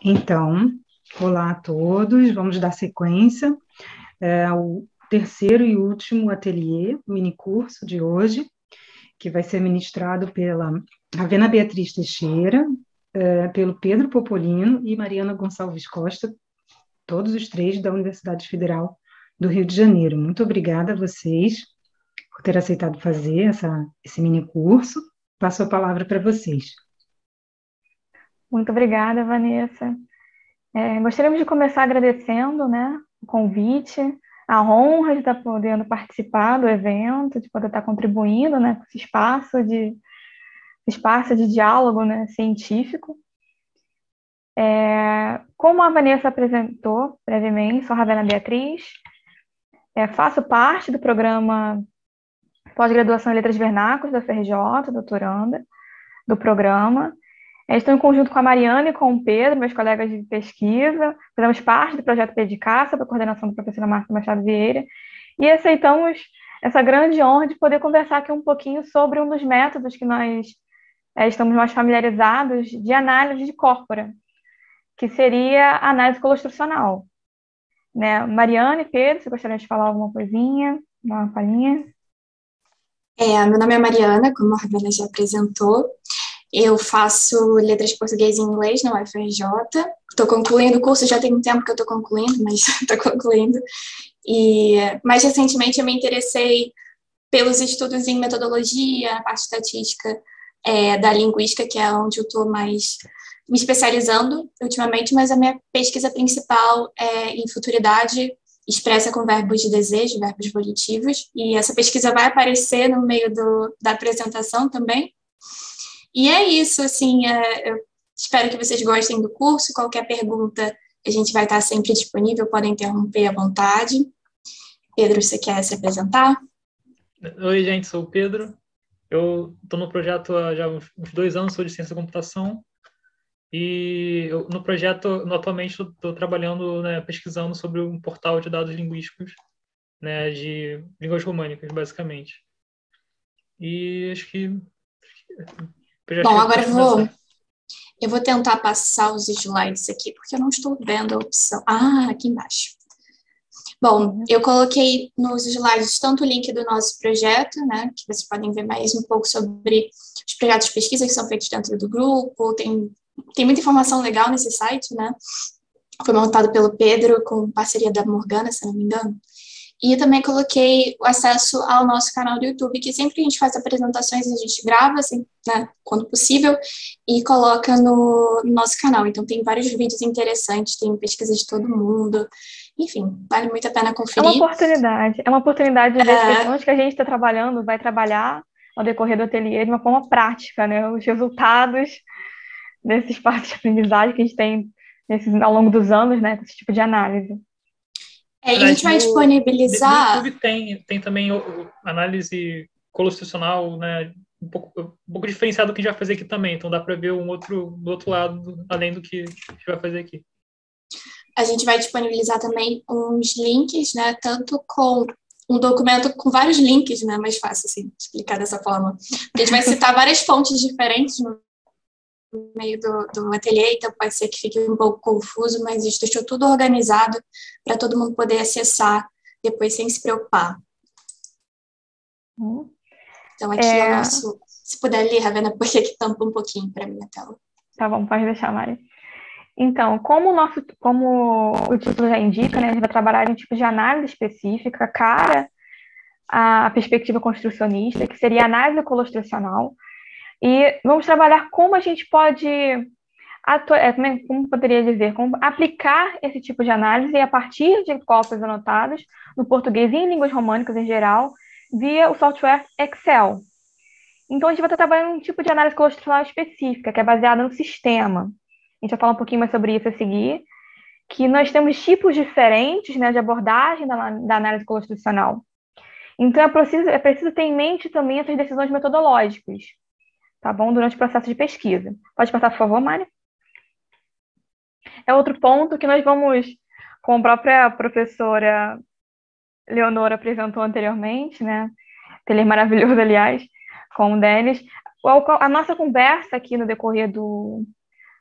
Então, olá a todos, vamos dar sequência ao terceiro e último ateliê, minicurso de hoje, que vai ser ministrado pela Ravena Beatriz Teixeira, pelo Pedro Popolino e Mariana Gonçalves Costa, todos os três da Universidade Federal do Rio de Janeiro. Muito obrigada a vocês por ter aceitado fazer esse minicurso. Passo a palavra para vocês. Muito obrigada, Vanessa. Gostaríamos de começar agradecendo, né, o convite, a honra de estar podendo participar do evento, de poder estar contribuindo, né, com esse espaço de diálogo, né, científico. Como a Vanessa apresentou brevemente, sou Ravena Beatriz, faço parte do programa Pós-Graduação em Letras Vernáculas da UFRJ, doutoranda do programa. Estou em conjunto com a Mariana e com o Pedro, meus colegas de pesquisa, fazemos parte do projeto PEDCA, sob a coordenação da professora Marta Machado Vieira, e aceitamos essa grande honra de poder conversar aqui um pouquinho sobre um dos métodos que nós estamos mais familiarizados de análise de corpora, que seria a análise colostrucional. Né? Mariana e Pedro, se gostariam de falar alguma coisinha, dar uma palhinha? Meu nome é Mariana, como a Ravena já apresentou. Eu faço letras de português e inglês na UFRJ. Estou concluindo o curso, já tem um tempo que eu estou concluindo, mas estou concluindo. E mais recentemente eu me interessei pelos estudos em metodologia, a parte estatística da linguística, que é onde eu estou mais me especializando ultimamente, mas a minha pesquisa principal é em futuridade expressa com verbos de desejo, verbos volitivos, e essa pesquisa vai aparecer no meio da apresentação também. E é isso, assim, eu espero que vocês gostem do curso. Qualquer pergunta, a gente vai estar sempre disponível, podem interromper à vontade. Pedro, você quer se apresentar? Oi, gente, sou o Pedro. Eu estou no projeto há já uns 2 anos, sou de ciência da computação. E no projeto, atualmente, estou trabalhando, né, pesquisando sobre um portal de dados linguísticos, né, de línguas românicas, basicamente. E acho que... Bom, agora eu vou tentar passar os slides aqui, porque eu não estou vendo a opção. Aqui embaixo. Bom, eu coloquei nos slides tanto o link do nosso projeto, né, que vocês podem ver mais um pouco sobre os projetos de pesquisa que são feitos dentro do grupo, tem muita informação legal nesse site, né, foi montado pelo Pedro com parceria da Morgana, se não me engano. E também coloquei o acesso ao nosso canal do YouTube, que sempre que a gente faz apresentações, a gente grava, assim, né, quando possível, e coloca no nosso canal. Então, tem vários vídeos interessantes, tem pesquisa de todo mundo. Enfim, vale muito a pena conferir. É uma oportunidade de ver as questões que a gente está trabalhando, vai trabalhar ao decorrer do ateliê de uma forma prática, né? Os resultados desses passos de aprendizagem que a gente tem ao longo dos anos, né? Esse tipo de análise. E a gente vai disponibilizar... No YouTube tem também análise colostrucional, né, um pouco diferenciado do que a gente vai fazer aqui também. Então dá para ver do outro lado, além do que a gente vai fazer aqui. A gente vai disponibilizar também uns links, né, tanto com um documento com vários links, né, mais fácil assim, explicar dessa forma. Porque a gente vai citar várias fontes diferentes no meio do ateliê, então pode ser que fique um pouco confuso, mas a gente deixou tudo organizado para todo mundo poder acessar depois sem se preocupar. Então aqui é o nosso... Se puder ler, Ravena, porque aqui tampa um pouquinho para mim a tela. Tá bom, pode deixar, Mari. Então, como o título já indica, né, a gente vai trabalhar em um tipo de análise específica, cara a perspectiva construcionista, que seria a análise colostrucional, e vamos trabalhar como a gente pode, como poderia dizer, como aplicar esse tipo de análise a partir de cópias anotadas no português e em línguas românicas em geral, via o software Excel. Então, a gente vai estar trabalhando um tipo de análise colostrucional específica, que é baseada no sistema. A gente vai falar um pouquinho mais sobre isso a seguir, que nós temos tipos diferentes, né, de abordagem da análise colostrucional. Então, é preciso ter em mente também essas decisões metodológicas, tá bom? Durante o processo de pesquisa. Pode passar, por favor, Mari? É outro ponto que nós vamos, como a própria professora Leonora apresentou anteriormente, né? Ele é maravilhoso, aliás, com o Denis. A nossa conversa aqui no decorrer do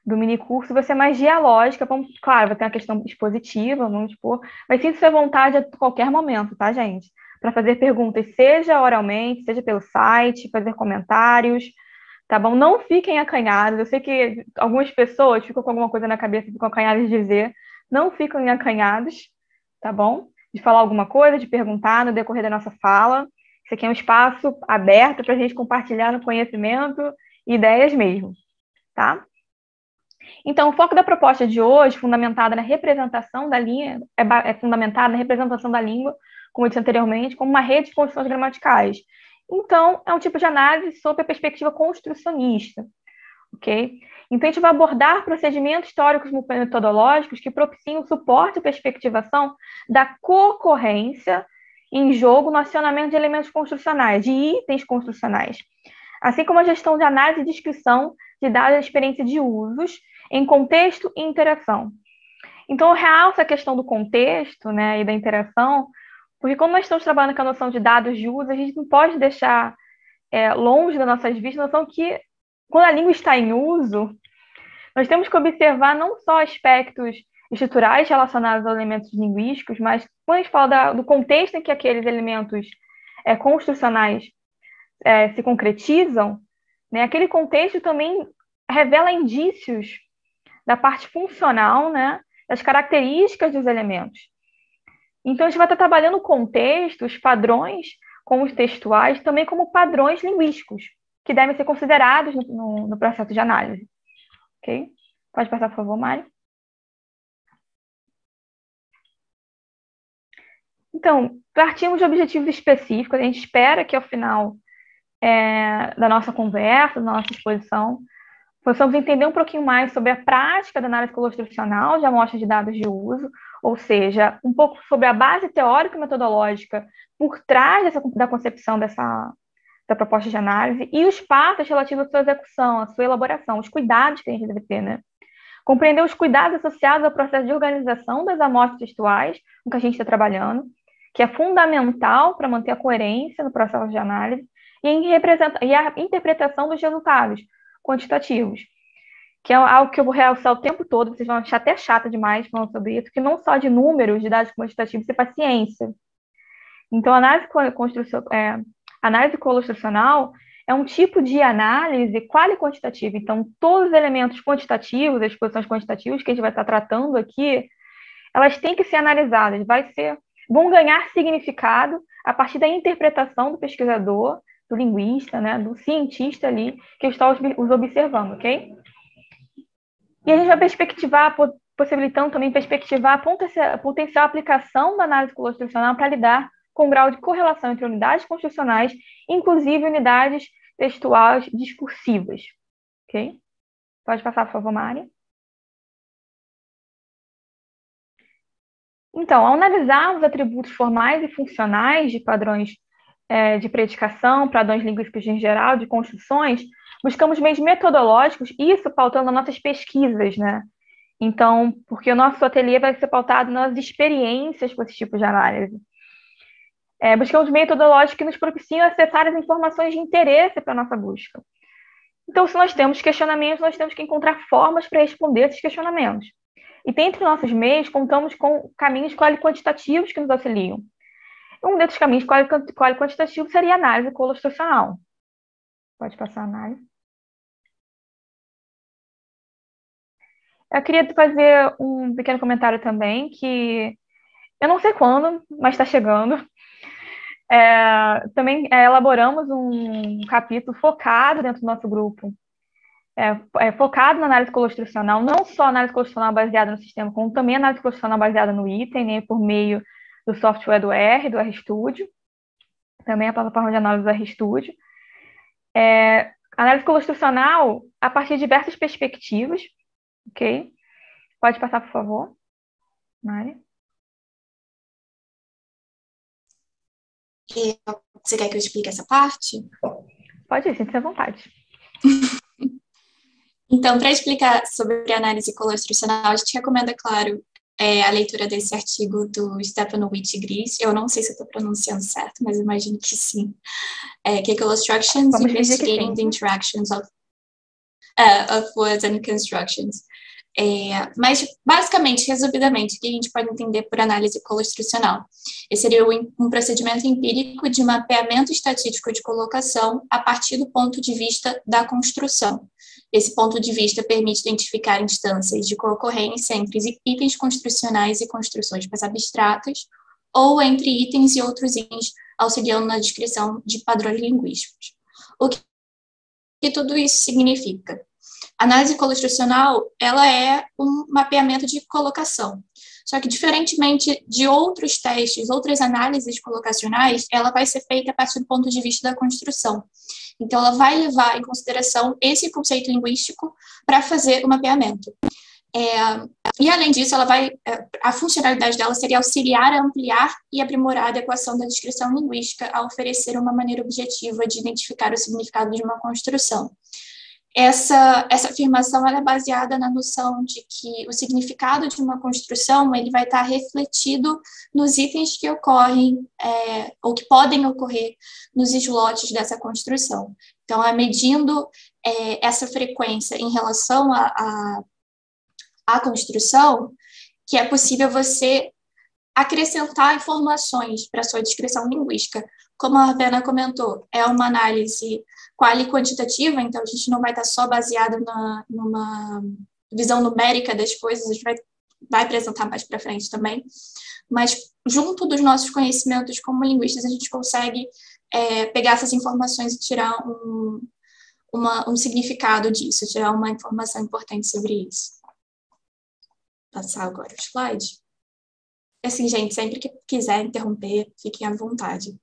do minicurso vai ser mais dialógica. Claro, vai ter uma questão expositiva, vamos expor, mas sinta-se à vontade a qualquer momento, tá, gente? Para fazer perguntas, seja oralmente, seja pelo site, fazer comentários, tá bom? Não fiquem acanhados. Eu sei que algumas pessoas ficam com alguma coisa na cabeça, ficam acanhadas de dizer. Não fiquem acanhados, tá bom? De falar alguma coisa, de perguntar no decorrer da nossa fala. Isso aqui é um espaço aberto para a gente compartilhar no conhecimento e ideias mesmo, tá? Então, o foco da proposta de hoje, fundamentada na representação da língua, é fundamentada na representação da língua, como eu disse anteriormente, como uma rede de construções gramaticais. Então, é um tipo de análise sob a perspectiva construcionista, ok? Então, a gente vai abordar procedimentos históricos metodológicos que propiciam o suporte e perspectivação da concorrência em jogo no acionamento de elementos construcionais, de itens construcionais, assim como a gestão de análise e descrição de dados e experiência de usos em contexto e interação. Então, eu realço a questão do contexto, né, e da interação, porque como nós estamos trabalhando com a noção de dados de uso, a gente não pode deixar longe das nossas vistas a noção que, quando a língua está em uso, nós temos que observar não só aspectos estruturais relacionados aos elementos linguísticos, mas quando a gente fala do contexto em que aqueles elementos construcionais se concretizam, né, aquele contexto também revela indícios da parte funcional, né, das características dos elementos. Então, a gente vai estar trabalhando o contexto, os padrões, como os textuais, também como padrões linguísticos, que devem ser considerados no processo de análise. Ok? Pode passar, por favor, Mari. Então, partimos de objetivos específicos. A gente espera que, ao final da nossa conversa, da nossa exposição, possamos entender um pouquinho mais sobre a prática da análise colostrucional de amostras de dados de uso, ou seja, um pouco sobre a base teórica e metodológica por trás da concepção da proposta de análise e os passos relativos à sua execução, à sua elaboração, os cuidados que a gente deve ter, né? Compreender os cuidados associados ao processo de organização das amostras textuais com que a gente está trabalhando, que é fundamental para manter a coerência no processo de análise e a interpretação dos resultados quantitativos, que é algo que eu vou realçar o tempo todo, vocês vão achar até chata demais falando sobre isso, que não só de números, de dados quantitativos, você faz ciência. Então, a análise colostrucional é um tipo de análise quali-quantitativa. Então, todos os elementos quantitativos, as exposições quantitativas que a gente vai estar tratando aqui, elas têm que ser analisadas, vão ganhar significado a partir da interpretação do pesquisador, do linguista, né, do cientista ali, que está os observando, ok? E a gente vai possibilitando também perspectivar a potencial aplicação da análise colostrucional para lidar com o grau de correlação entre unidades construcionais, inclusive unidades textuais discursivas, ok? Pode passar, por favor, Mari. Então, ao analisar os atributos formais e funcionais de padrões de predicação, padrões linguísticos em geral, de construções, buscamos meios metodológicos, isso pautando nossas pesquisas, né? Então, porque o nosso ateliê vai ser pautado nas experiências com esse tipo de análise. Buscamos metodológicos que nos propiciam acessar as informações de interesse para a nossa busca. Então, se nós temos questionamentos, nós temos que encontrar formas para responder esses questionamentos. E dentre nossos meios, contamos com caminhos quali-quantitativos que nos auxiliam. Um desses caminhos quali-quantitativos seria a análise colostrucional. Pode passar a análise. Eu queria fazer um pequeno comentário também, que eu não sei quando, mas está chegando. Também elaboramos um capítulo focado dentro do nosso grupo, focado na análise colostrucional, não só análise colostrucional baseada no sistema, como também análise colostrucional baseada no item, né, por meio do software do RStudio, também a plataforma de análise do RStudio. Análise colostrucional a partir de diversas perspectivas, ok? Pode passar, por favor, Mari. Você quer que eu explique essa parte? Pode ir, sinta-se à vontade. Então, para explicar sobre a análise colostrucional, a gente recomenda, claro, a leitura desse artigo do Stepanowicz e Gris. Eu não sei se eu estou pronunciando certo, mas imagino que sim. Que é Colostructions, Investigating the Interactions of... of words and constructions. Mas, basicamente, resumidamente, o que a gente pode entender por análise coloinstrucional? Esse seria um procedimento empírico de mapeamento estatístico de colocação a partir do ponto de vista da construção. Esse ponto de vista permite identificar instâncias de concorrência entre itens construcionais e construções mais abstratas, ou entre itens e outros itens, auxiliando na descrição de padrões linguísticos. O que tudo isso significa? A análise coloinstrucional, ela é um mapeamento de colocação. Só que, diferentemente de outros testes, outras análises colocacionais, ela vai ser feita a partir do ponto de vista da construção. Então, ela vai levar em consideração esse conceito linguístico para fazer o mapeamento. E, além disso, a funcionalidade dela seria auxiliar a ampliar e aprimorar a adequação da descrição linguística a oferecer uma maneira objetiva de identificar o significado de uma construção. Essa afirmação ela é baseada na noção de que o significado de uma construção ele vai estar refletido nos itens que ocorrem ou que podem ocorrer nos slots dessa construção. Então, medindo essa frequência em relação à construção, que é possível você acrescentar informações para a sua descrição linguística. Como a Ravena comentou, é uma análise quali quantitativa, então a gente não vai estar só baseado numa visão numérica das coisas, a gente vai apresentar mais para frente também, mas junto dos nossos conhecimentos como linguistas, a gente consegue pegar essas informações e tirar um significado disso, tirar uma informação importante sobre isso. Passar agora o slide. Assim, gente, sempre que quiser interromper, fiquem à vontade.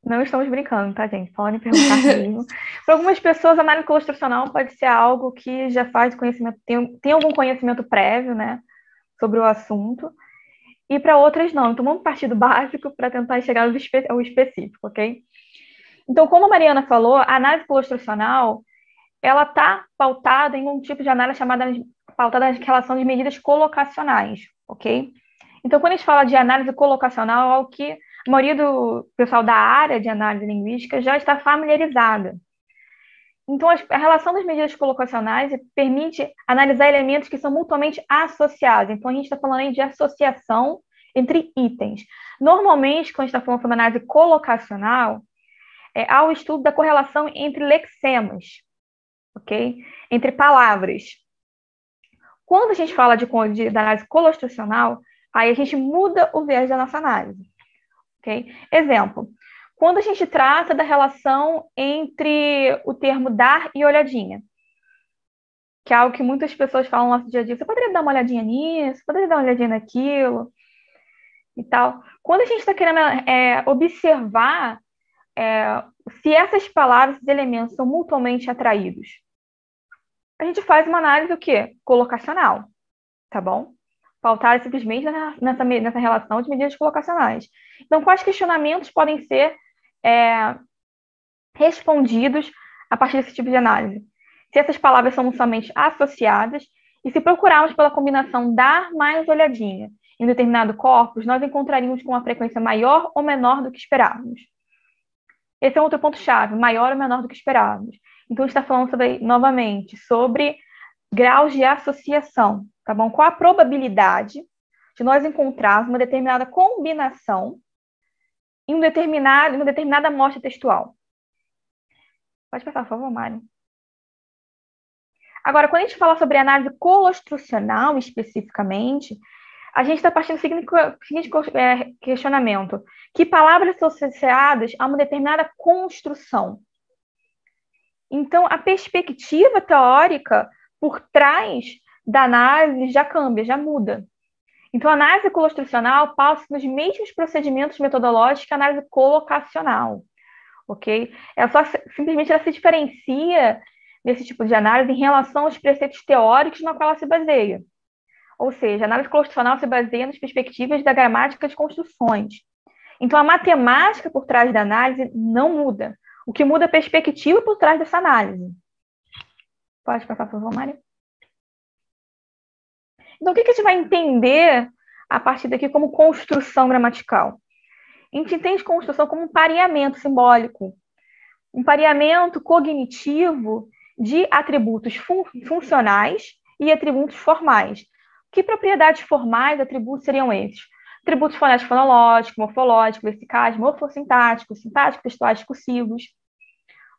Não estamos brincando, tá, gente? Podem perguntar mesmo. Para algumas pessoas, a análise coloinstrucional pode ser algo que já faz conhecimento, tem algum conhecimento prévio, né, sobre o assunto, e para outras não. Então, vamos partir do básico para tentar chegar ao específico, ok? Então, como a Mariana falou, a análise coloinstrucional, ela está pautada em um tipo de análise pautada na relação de medidas colocacionais, ok? Então, quando a gente fala de análise colocacional, é algo que a maioria do pessoal da área de análise linguística já está familiarizada. Então, a relação das medidas colocacionais permite analisar elementos que são mutuamente associados. Então, a gente está falando aí de associação entre itens. Normalmente, quando a gente está falando sobre análise colocacional, há o estudo da correlação entre lexemas, ok? Entre palavras. Quando a gente fala de análise coloinstrucional, aí a gente muda o viés da nossa análise. Okay? Exemplo, quando a gente trata da relação entre o termo dar e olhadinha, que é algo que muitas pessoas falam no nosso dia a dia, você poderia dar uma olhadinha nisso, poderia dar uma olhadinha naquilo, e tal. Quando a gente está querendo observar se essas palavras, esses elementos são mutuamente atraídos, a gente faz uma análise o quê? Colocacional, tá bom? Pautada simplesmente nessa relação de medidas colocacionais. Então, quais questionamentos podem ser respondidos a partir desse tipo de análise? Se essas palavras são somente associadas e se procurarmos pela combinação dar mais olhadinha em determinado corpus, nós encontraríamos com uma frequência maior ou menor do que esperávamos. Esse é outro ponto-chave, maior ou menor do que esperávamos. Então, a gente está falando novamente sobre graus de associação, tá bom? Qual a probabilidade de nós encontrarmos uma determinada combinação em uma determinada amostra textual? Pode passar, por favor, Mário. Agora, quando a gente fala sobre análise coloinstrucional especificamente, a gente está partindo do seguinte questionamento: que palavras são associadas a uma determinada construção? Então, a perspectiva teórica por trás da análise já cambia, já muda. Então, a análise coloinstrucional passa nos mesmos procedimentos metodológicos que a análise colocacional, ok? Simplesmente ela se diferencia desse tipo de análise em relação aos preceitos teóricos na qual ela se baseia. Ou seja, a análise coloinstrucional se baseia nas perspectivas da gramática de construções. Então, a matemática por trás da análise não muda. O que muda é a perspectiva por trás dessa análise. Pode passar, por favor, Mário? Então, o que a gente vai entender a partir daqui como construção gramatical? A gente entende construção como um pareamento simbólico, um pareamento cognitivo de atributos funcionais e atributos formais. Que propriedades formais, atributos seriam esses? Atributos fonéticos, fonológicos, morfológicos, lexicais, morfossintáticos, sintáticos, textuais, discursivos.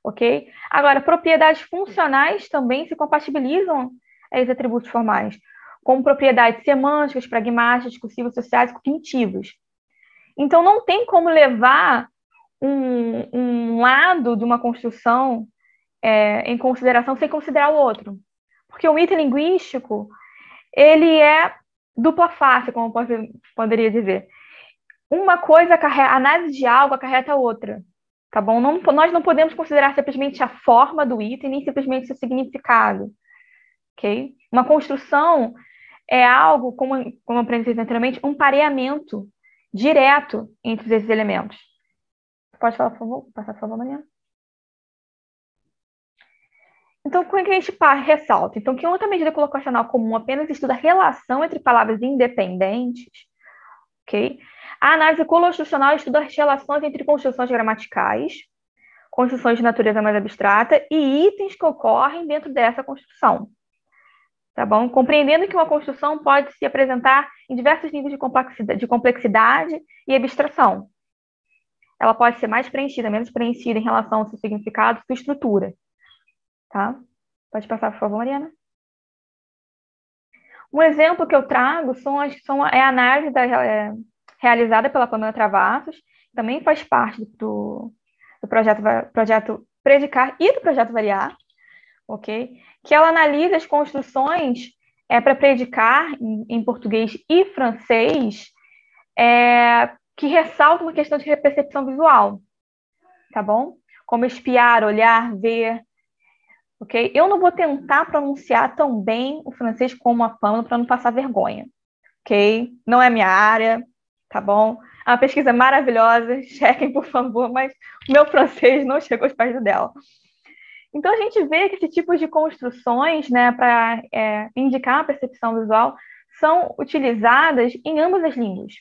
Ok? Agora, propriedades funcionais também se compatibilizam a esses atributos formais, como propriedades semânticas, pragmáticas, discursivas, sociais e cognitivas. Então, não tem como levar um lado de uma construção em consideração sem considerar o outro. Porque o item linguístico, ele é dupla face, como poderia dizer. Uma coisa, a análise de algo acarreta a outra. Tá bom? Nós não podemos considerar simplesmente a forma do item, nem simplesmente seu significado. Ok? Uma construção é algo, como eu aprendi anteriormente, um pareamento direto entre esses elementos. Pode falar, por favor? Passar, por favor, Mariana. Então, como é que a gente ressalta? Então, que outra medida colocacional comum apenas estuda a relação entre palavras independentes, ok? A análise construcional estuda as relações entre construções gramaticais, construções de natureza mais abstrata e itens que ocorrem dentro dessa construção. Tá bom? Compreendendo que uma construção pode se apresentar em diversos níveis de complexidade e abstração. Ela pode ser mais preenchida, menos preenchida em relação ao seu significado, sua estrutura. Tá? Pode passar, por favor, Mariana. Um exemplo que eu trago é a análise realizada pela Pamela Travassos, que também faz parte do projeto Predicar e do projeto Variar, ok? Que ela analisa as construções para predicar em português e francês que ressaltam uma questão de percepção visual, tá bom? Como espiar, olhar, ver, ok? Eu não vou tentar pronunciar tão bem o francês como a Pamela para não passar vergonha, ok? Não é minha área, tá bom? É uma pesquisa maravilhosa, chequem, por favor, mas o meu francês não chegou aos pés dela. Então, a gente vê que esse tipo de construções, né, para indicar a percepção visual, são utilizadas em ambas as línguas.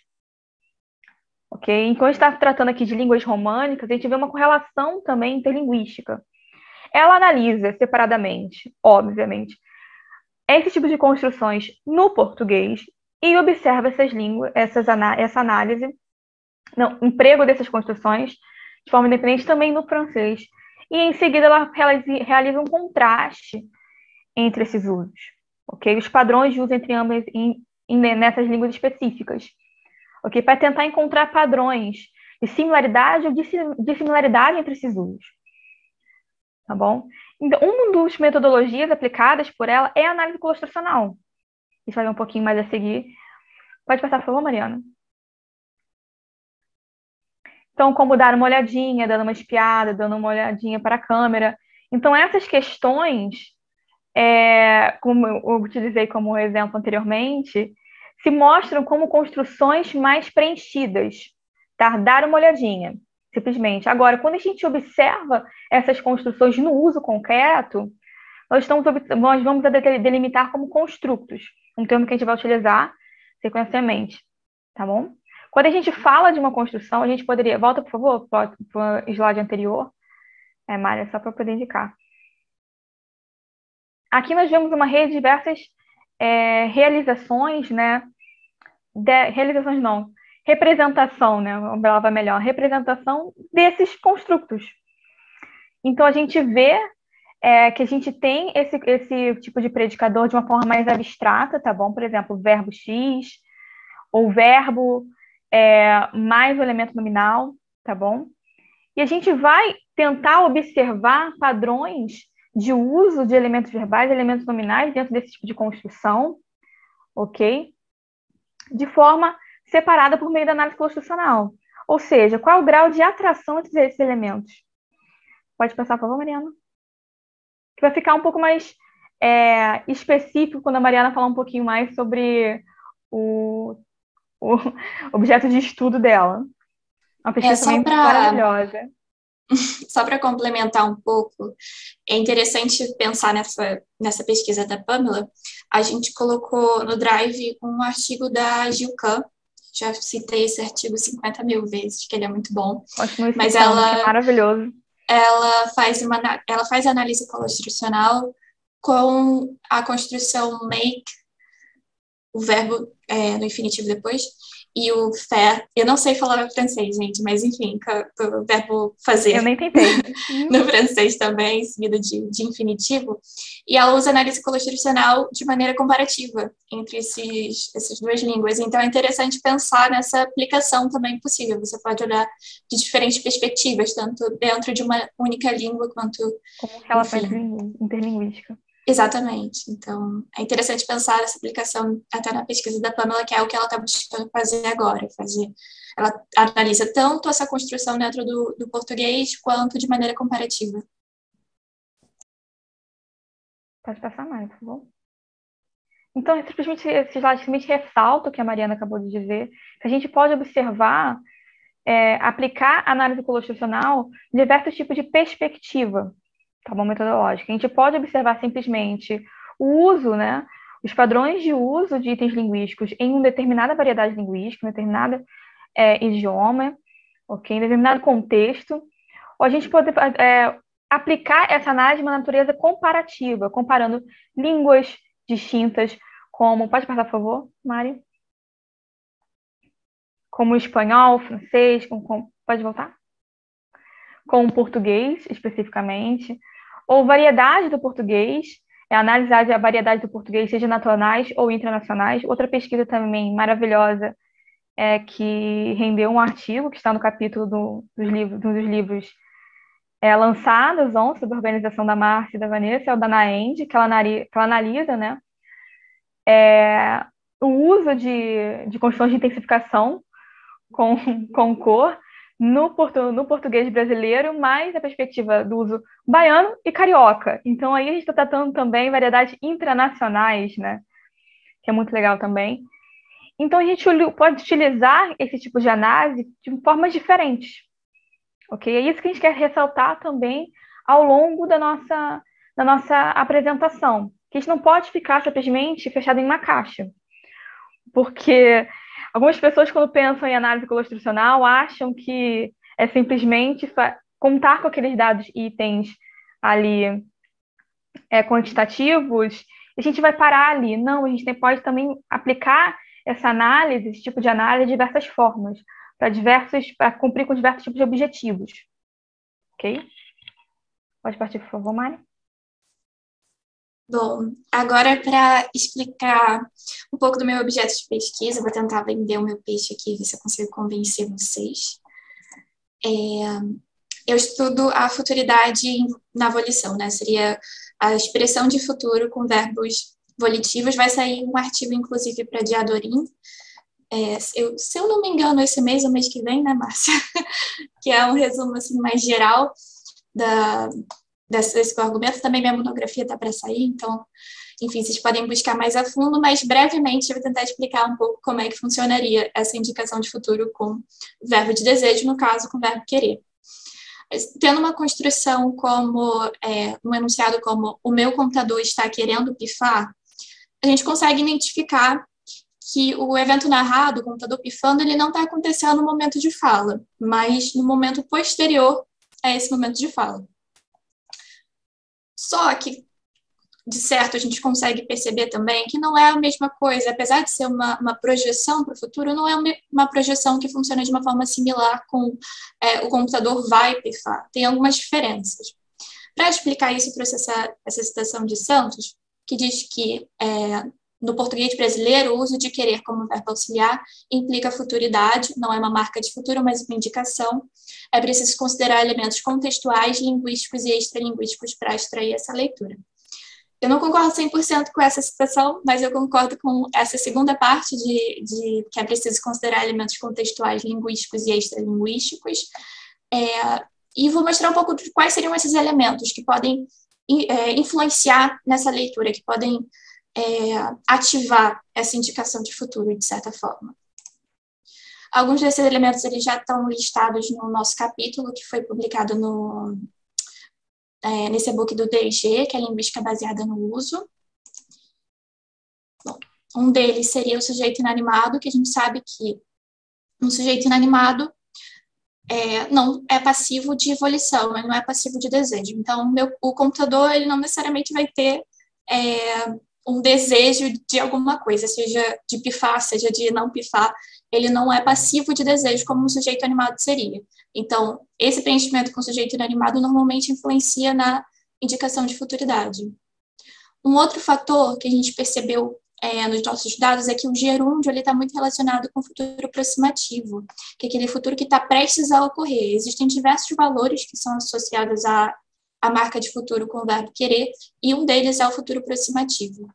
Ok? Enquanto a gente está tratando aqui de línguas românicas, a gente vê uma correlação também interlinguística. Ela analisa separadamente, obviamente, esse tipo de construções no português e observa essa análise, emprego dessas construções de forma independente também no francês. E, em seguida, ela realiza um contraste entre esses usos. Okay? Os padrões de uso entre ambas nessas línguas específicas. Okay? Para tentar encontrar padrões de similaridade ou dissimilaridade entre esses usos. Tá bom? Então, uma das metodologias aplicadas por ela é a análise construcional. Deixa eu fazer um pouquinho mais a seguir. Pode passar, por favor, Mariana. Então, como dar uma olhadinha, dando uma espiada, dando uma olhadinha para a câmera. Então, essas questões, como eu utilizei como exemplo anteriormente, se mostram como construções mais preenchidas. Tá? Dar uma olhadinha, simplesmente. Agora, quando a gente observa essas construções no uso concreto, nós vamos delimitar como construtos, um termo que a gente vai utilizar sequencialmente. Tá bom? Quando a gente fala de uma construção, a gente poderia... Volta, por favor, para o slide anterior. Mária, só para poder indicar. Aqui nós vemos uma rede de diversas realizações, né? Realizações não. Representação, né? Vamos falar melhor. Representação desses construtos. Então, a gente vê que a gente tem esse tipo de predicador de uma forma mais abstrata, tá bom? Por exemplo, o verbo X, ou verbo... mais o elemento nominal, tá bom? E a gente vai tentar observar padrões de uso de elementos verbais e elementos nominais dentro desse tipo de construção, ok? De forma separada por meio da análise construcional. Ou seja, qual é o grau de atração entre esses elementos? Pode passar, por favor, Mariana? Que vai ficar um pouco mais específico quando a Mariana falar um pouquinho mais sobre o objeto de estudo dela. Uma pesquisa também maravilhosa. Só para complementar um pouco, é interessante pensar nessa pesquisa da Pamela. A gente colocou no Drive um artigo da Gil Kahn. Já citei esse artigo 50 mil vezes, que ele é muito bom. Mas ela... é maravilhoso. ela faz análise construcional com a construção make, o verbo no infinitivo depois, e o faire. Eu não sei falar francês, gente, mas enfim, o verbo fazer. Eu nem tentei. No francês também, seguido de infinitivo. E ela usa análise construcional de maneira comparativa entre essas duas línguas. Então, é interessante pensar nessa aplicação também possível. Você pode olhar de diferentes perspectivas, tanto dentro de uma única língua, quanto... Como relação interlinguística. Exatamente. Então, é interessante pensar essa aplicação até na pesquisa da Pamela, que é o que ela está buscando fazer agora. Ela analisa tanto essa construção dentro do português, quanto de maneira comparativa. Pode passar mais, por favor. Então, esse slide simplesmente ressalta o que a Mariana acabou de dizer, que a gente pode observar, aplicar análise construcional em diversos tipos de perspectiva, tá bom, metodológica. A gente pode observar simplesmente o uso, né, os padrões de uso de itens linguísticos em uma determinada variedade linguística, em um determinado idioma, okay, em determinado contexto, ou a gente pode aplicar essa análise de uma natureza comparativa, comparando línguas distintas, como... Pode passar, por favor, Mari? Como o espanhol, francês, pode voltar? Com o português, especificamente, ou variedade do português, analisar a variedade do português, seja nacionais ou internacionais. Outra pesquisa também maravilhosa, que rendeu um artigo, que está no capítulo dos livros lançados sobre a organização da Márcia e da Vanessa, é o da Naend, que ela analisa, né, o uso de construções de intensificação com cor no português brasileiro, mais a perspectiva do uso baiano e carioca. Então, aí a gente está tratando também variedades intranacionais, né, que é muito legal também. Então, a gente pode utilizar esse tipo de análise de formas diferentes. Ok? É isso que a gente quer ressaltar também ao longo da nossa apresentação. Que a gente não pode ficar simplesmente fechado em uma caixa. Porque algumas pessoas, quando pensam em análise construcional, acham que é simplesmente contar com aqueles dados itens ali quantitativos, e a gente vai parar ali. Não, a gente pode também aplicar essa análise, esse tipo de análise, de diversas formas, para cumprir com diversos tipos de objetivos. Ok? Pode partir, por favor, Mari. Bom, agora para explicar um pouco do meu objeto de pesquisa, vou tentar vender o meu peixe aqui, ver se eu consigo convencer vocês. Eu estudo a futuridade na volição, né? Seria a expressão de futuro com verbos volitivos. Vai sair um artigo, inclusive, para Diadorim. Se eu não me engano, esse mês ou mês que vem, né, Márcia? Que é um resumo assim, mais geral desse argumento. Também minha monografia está para sair, então, enfim, vocês podem buscar mais a fundo, mas brevemente eu vou tentar explicar um pouco como é que funcionaria essa indicação de futuro com verbo de desejo, no caso, com verbo querer. Tendo uma construção como, um enunciado como o meu computador está querendo pifar, a gente consegue identificar que o evento narrado, o computador pifando, ele não está acontecendo no momento de fala, mas no momento posterior a esse momento de fala. Só que, de certo, a gente consegue perceber também que não é a mesma coisa, apesar de ser uma projeção para o futuro, não é uma projeção que funciona de uma forma similar com o computador vai pifar. Tem algumas diferenças. Para explicar isso, eu trouxe essa citação de Santos, que diz que no português brasileiro, o uso de querer como verbo auxiliar implica futuridade, não é uma marca de futuro, mas uma indicação. É preciso considerar elementos contextuais, linguísticos e extralinguísticos para extrair essa leitura. Eu não concordo 100% com essa citação, mas eu concordo com essa segunda parte de que é preciso considerar elementos contextuais, linguísticos e extralinguísticos. E vou mostrar um pouco de quais seriam esses elementos que podem influenciar nessa leitura, que podem ativar essa indicação de futuro, de certa forma. Alguns desses elementos eles já estão listados no nosso capítulo, que foi publicado nesse e-book do DG, que é Linguística Baseada no Uso. Bom, um deles seria o sujeito inanimado, que a gente sabe que um sujeito inanimado não é passivo de volição, mas não é passivo de desejo. Então, o computador, ele não necessariamente vai ter um desejo de alguma coisa, seja de pifar, seja de não pifar, ele não é passivo de desejo como um sujeito animado seria. Então, esse preenchimento com o sujeito inanimado normalmente influencia na indicação de futuridade. Um outro fator que a gente percebeu nos nossos dados é que o gerúndio está muito relacionado com o futuro aproximativo, que é aquele futuro que está prestes a ocorrer. Existem diversos valores que são associados à marca de futuro com o verbo querer, e um deles é o futuro aproximativo.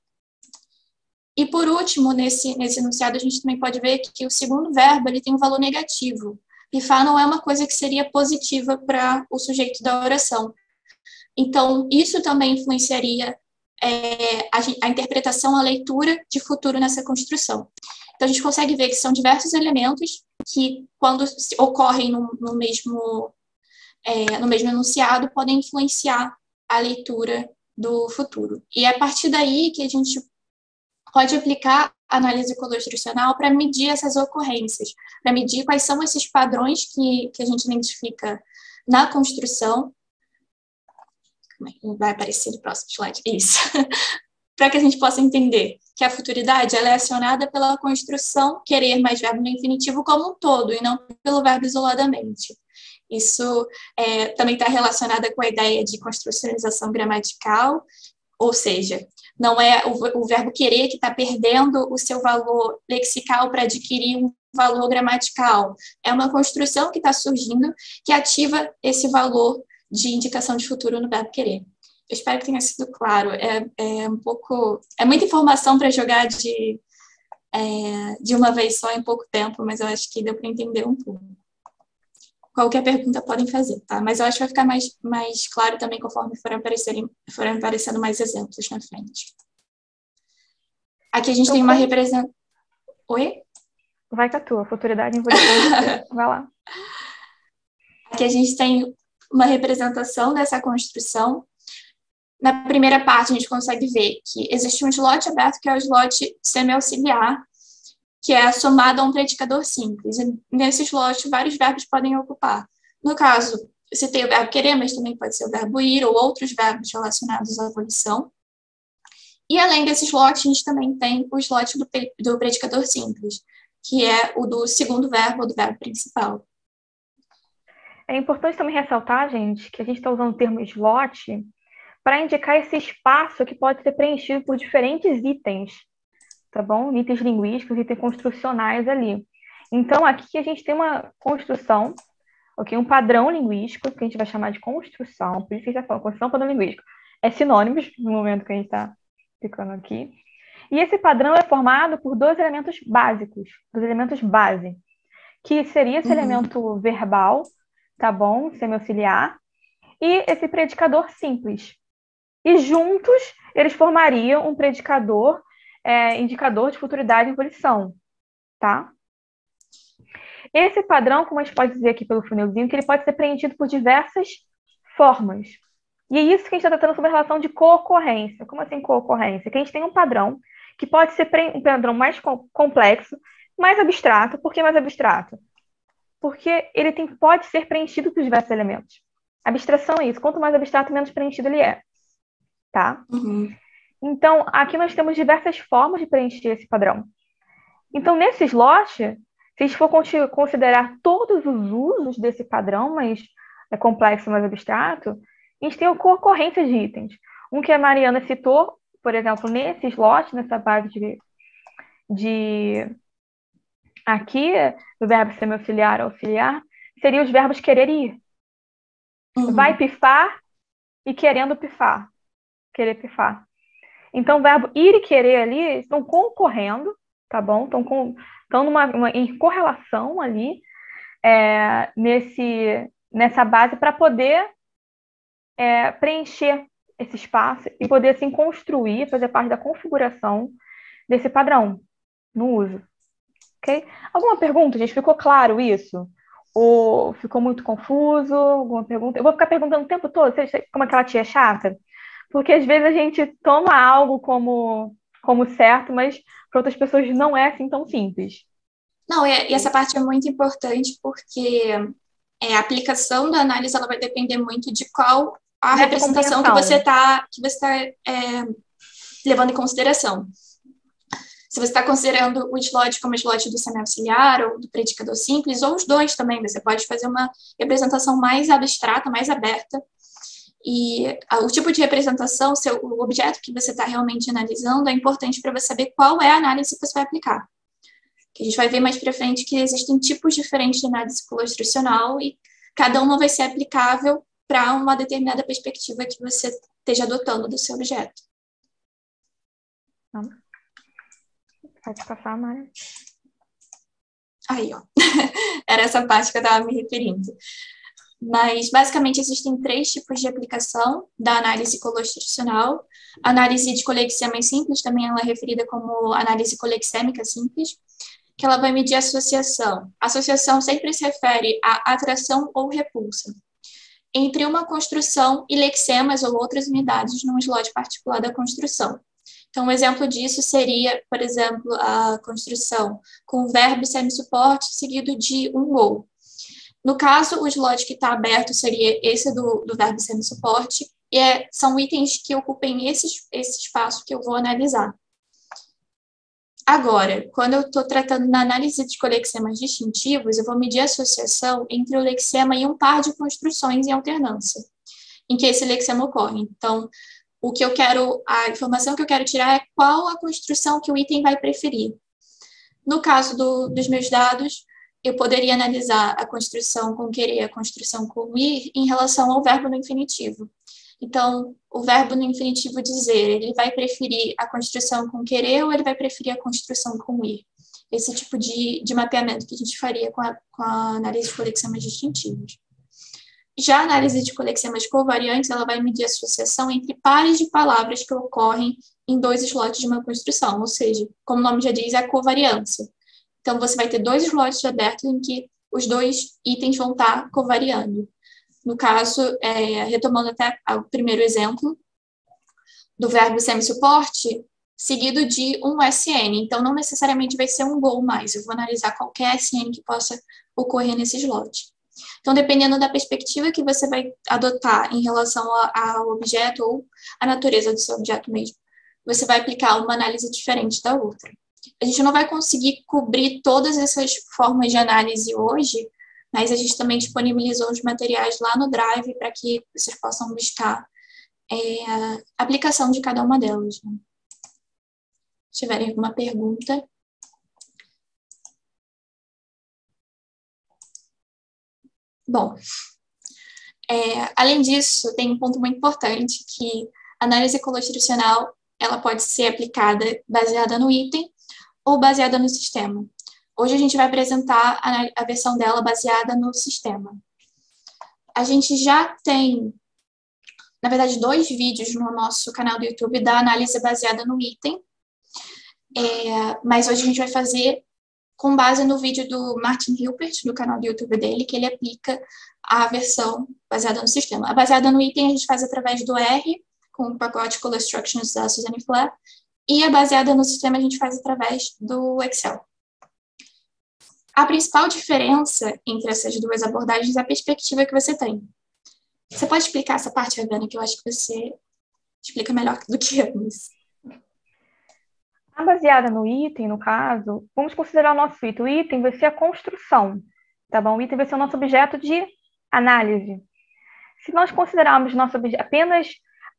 E, por último, nesse enunciado, a gente também pode ver que o segundo verbo ele tem um valor negativo. Pifar não é uma coisa que seria positiva para o sujeito da oração. Então, isso também influenciaria a interpretação, a leitura de futuro nessa construção. Então, a gente consegue ver que são diversos elementos que, quando ocorrem no mesmo enunciado, podem influenciar a leitura do futuro. E é a partir daí que a gente pode aplicar a análise construcional para medir essas ocorrências, para medir quais são esses padrões que a gente identifica na construção. Vai aparecer no próximo slide. Isso. Para que a gente possa entender que a futuridade ela é acionada pela construção querer mais verbo no infinitivo como um todo, e não pelo verbo isoladamente. Isso também está relacionada com a ideia de construcionalização gramatical, ou seja, não é o verbo querer que está perdendo o seu valor lexical para adquirir um valor gramatical. É uma construção que está surgindo que ativa esse valor de indicação de futuro no verbo querer. Eu espero que tenha sido claro. É muita informação para jogar de uma vez só em pouco tempo, mas eu acho que deu para entender um pouco. Qualquer pergunta podem fazer, tá? Mas eu acho que vai ficar mais claro também conforme forem aparecendo mais exemplos na frente. Aqui a gente tem uma representação... Oi? Vai com a tua, futuridade em você. Vai lá. Aqui a gente tem uma representação dessa construção. Na primeira parte, a gente consegue ver que existe um slot aberto, que é o slot semi-auxiliar, que é somado a um predicador simples. E nesse slot, vários verbos podem ocupar. No caso, eu citei o verbo querer, mas também pode ser o verbo ir ou outros verbos relacionados à volição. E além desse slot, a gente também tem o slot do predicador simples, que é o do segundo verbo ou do verbo principal. É importante também ressaltar, gente, que a gente está usando o termo slot para indicar esse espaço que pode ser preenchido por diferentes itens, tá bom? Itens linguísticos, itens construcionais ali. Então, aqui a gente tem uma construção, ok? Um padrão linguístico, que a gente vai chamar de construção, por isso que a gente está falando, construção, padrão linguístico. É sinônimos no momento que a gente está ficando aqui. E esse padrão é formado por dois elementos básicos, dois elementos base, que seria esse elemento verbal, tá bom? Semi-auxiliar, e esse predicador simples. E juntos, eles formariam um predicador, indicador de futuridade em volição, tá? Esse padrão, como a gente pode dizer aqui pelo funilzinho, que ele pode ser preenchido por diversas formas. E é isso que a gente está tratando sobre a relação de co-ocorrência. Como assim co-ocorrência? Que a gente tem um padrão que pode ser um padrão mais complexo, mais abstrato. Por que mais abstrato? Porque ele pode ser preenchido por diversos elementos. Abstração é isso. Quanto mais abstrato, menos preenchido ele é. Tá? Então, aqui nós temos diversas formas de preencher esse padrão. Então, nesse slot, se a gente for considerar todos os usos desse padrão, mas é complexo, mais abstrato, a gente tem a concorrência de itens. Um que a Mariana citou, por exemplo, nesse slot, nessa base de aqui, do verbo semi-auxiliar, auxiliar, seriam os verbos querer e ir. Vai pifar e querendo pifar. Querer pifar. Então, o verbo ir e querer ali estão concorrendo, tá bom? Estão em correlação ali nessa base para poder preencher esse espaço e poder, assim, construir, fazer parte da configuração desse padrão no uso. Ok? Alguma pergunta, gente? Ficou claro isso? Ou ficou muito confuso? Alguma pergunta? Eu vou ficar perguntando o tempo todo, como aquela tia chata? Porque às vezes a gente toma algo como certo, mas para outras pessoas não é assim tão simples. Não, e essa parte é muito importante porque A aplicação da análise ela vai depender muito de qual a Dessa representação que compreensão. você está levando em consideração. Se você está considerando o slot como slot do semi-auxiliar ou do predicador simples, ou os dois também, você pode fazer uma representação mais abstrata, mais aberta. E o tipo de representação, o objeto que você está realmente analisando, é importante para você saber qual é a análise que você vai aplicar. Que a gente vai ver mais para frente que existem tipos diferentes de análise colustracional e cada uma vai ser aplicável para uma determinada perspectiva que você esteja adotando do seu objeto. Pode passar, Mari. Aí, ó. Era essa parte que eu estava me referindo. Mas, basicamente, existem 3 tipos de aplicação da análise colustracional. A análise de colexemas simples, também ela é referida como análise colexêmica simples, que ela vai medir associação. A associação sempre se refere à atração ou repulsa entre uma construção e lexemas ou outras unidades num slot particular da construção. Então, um exemplo disso seria, por exemplo, a construção com o verbo semi-suporte seguido de um ou. No caso, o slot que está aberto seria esse do verbo semi-suporte, e são itens que ocupem esse espaço que eu vou analisar. Agora, quando eu estou tratando na análise de colexemas distintivos, eu vou medir a associação entre o lexema e um par de construções em alternância, em que esse lexema ocorre. Então, a informação que eu quero tirar é qual a construção que o item vai preferir. No caso dos meus dados, eu poderia analisar a construção com querer e a construção com ir em relação ao verbo no infinitivo. Então, o verbo no infinitivo dizer, ele vai preferir a construção com querer ou ele vai preferir a construção com ir? Esse tipo de mapeamento que a gente faria com a análise de colexemas distintivos. Já a análise de colexemas covariantes, ela vai medir a associação entre pares de palavras que ocorrem em 2 slots de uma construção, ou seja, como o nome já diz, é a covariância. Então, você vai ter 2 slots abertos em que os 2 itens vão estar covariando. No caso, retomando até o primeiro exemplo, do verbo semi-suporte, seguido de um SN. Então, não necessariamente vai ser um gol mais. Eu vou analisar qualquer SN que possa ocorrer nesse slot. Então, dependendo da perspectiva que você vai adotar em relação ao objeto ou à natureza do seu objeto mesmo, você vai aplicar uma análise diferente da outra. A gente não vai conseguir cobrir todas essas formas de análise hoje, mas a gente também disponibilizou os materiais lá no Drive para que vocês possam buscar a aplicação de cada uma delas. Né? Se tiverem alguma pergunta. Bom, além disso, tem um ponto muito importante que a análise colustracional ela pode ser aplicada baseada no item ou baseada no sistema. Hoje a gente vai apresentar a versão dela baseada no sistema. A gente já tem, na verdade, 2 vídeos no nosso canal do YouTube da análise baseada no item, mas hoje a gente vai fazer com base no vídeo do Martin Hilpert, do canal do YouTube dele, que ele aplica a versão baseada no sistema. A baseada no item a gente faz através do R, com o pacote Colustructions da Suzanne Flair, e a baseada no sistema a gente faz através do Excel. A principal diferença entre essas 2 abordagens é a perspectiva que você tem. Você pode explicar essa parte, Ravena, que eu acho que você explica melhor do que eu. A baseada no item, no caso, vamos considerar o nosso item. O item vai ser a construção, tá bom? O item vai ser o nosso objeto de análise. Se nós considerarmos nosso objeto apenas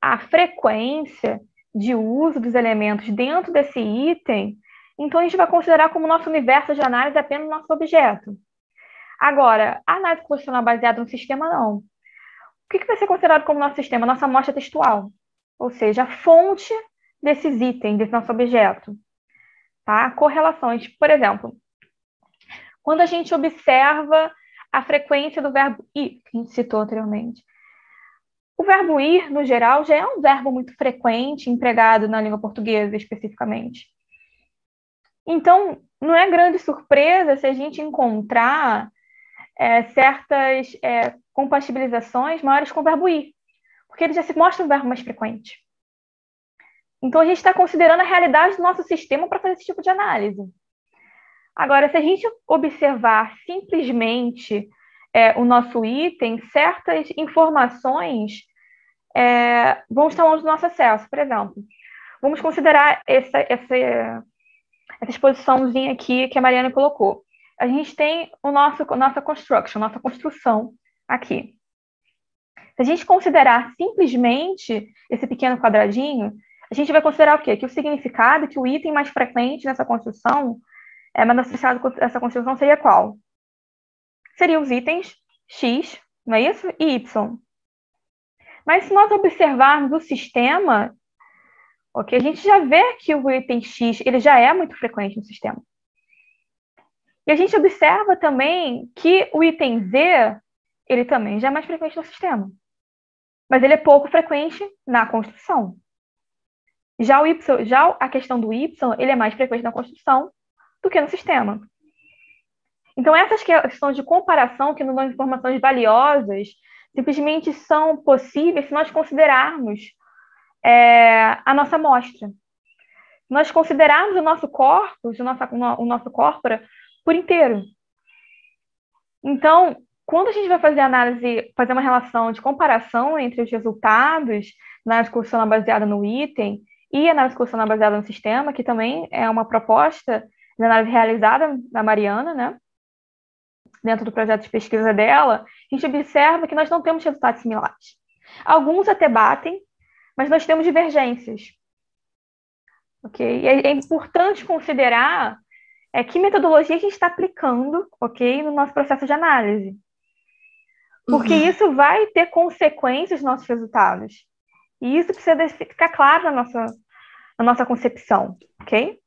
a frequência de uso dos elementos dentro desse item, então a gente vai considerar como nosso universo de análise apenas o nosso objeto. Agora, a análise constitucional baseada no sistema, não. O que vai ser considerado como nosso sistema? Nossa amostra textual, ou seja, a fonte desses itens, desse nosso objeto. Tá? Correlações, por exemplo, quando a gente observa a frequência do verbo ir, que a gente citou anteriormente. O verbo ir, no geral, já é um verbo muito frequente, empregado na língua portuguesa, especificamente. Então, não é grande surpresa se a gente encontrar certas compatibilizações maiores com o verbo ir, porque ele já se mostra um verbo mais frequente. Então, a gente está considerando a realidade do nosso sistema para fazer esse tipo de análise. Agora, se a gente observar simplesmente o nosso item, certas informações vão estar longe do nosso acesso. Por exemplo, vamos considerar essa exposiçãozinha aqui que a Mariana colocou. A gente tem nossa construção aqui. Se a gente considerar simplesmente esse pequeno quadradinho, a gente vai considerar o quê? Que o significado, que o item mais frequente nessa construção, essa construção seria qual? Seriam os itens X, não é isso? E Y. Mas se nós observarmos o sistema, a gente já vê que o item X ele já é muito frequente no sistema. E a gente observa também que o item Z ele também já é mais frequente no sistema. Mas ele é pouco frequente na construção. Já a questão do Y, ele é mais frequente na construção do que no sistema. Então, essas questões de comparação, que não dão informações valiosas, simplesmente são possíveis se nós considerarmos a nossa amostra. Nós considerarmos o nosso corpus, o nosso corpora, por inteiro. Então, quando a gente vai fazer uma relação de comparação entre os resultados na análise cursional baseada no item e a análise cursional baseada no sistema, que também é uma proposta de análise realizada da Mariana, né? Dentro do projeto de pesquisa dela, a gente observa que nós não temos resultados similares. Alguns até batem, mas nós temos divergências. Okay? E é importante considerar que metodologia a gente está aplicando, no nosso processo de análise. Porque isso vai ter consequências nos nossos resultados. E isso precisa ficar claro na nossa concepção, ok?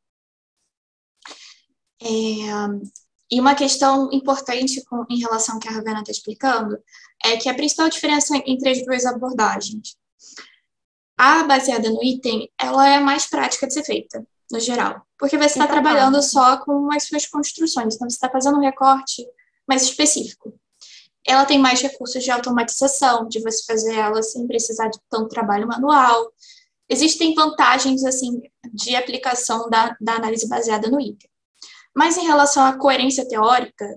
E uma questão importante em relação ao que a Ravena está explicando é que a principal diferença entre as duas abordagens, a baseada no item, ela é mais prática de ser feita, no geral, porque você está trabalhando só com as suas construções, então você está fazendo um recorte mais específico. Ela tem mais recursos de automatização, de você fazer ela sem precisar de tanto trabalho manual. Existem vantagens, assim, de aplicação da análise baseada no item. Mas em relação à coerência teórica,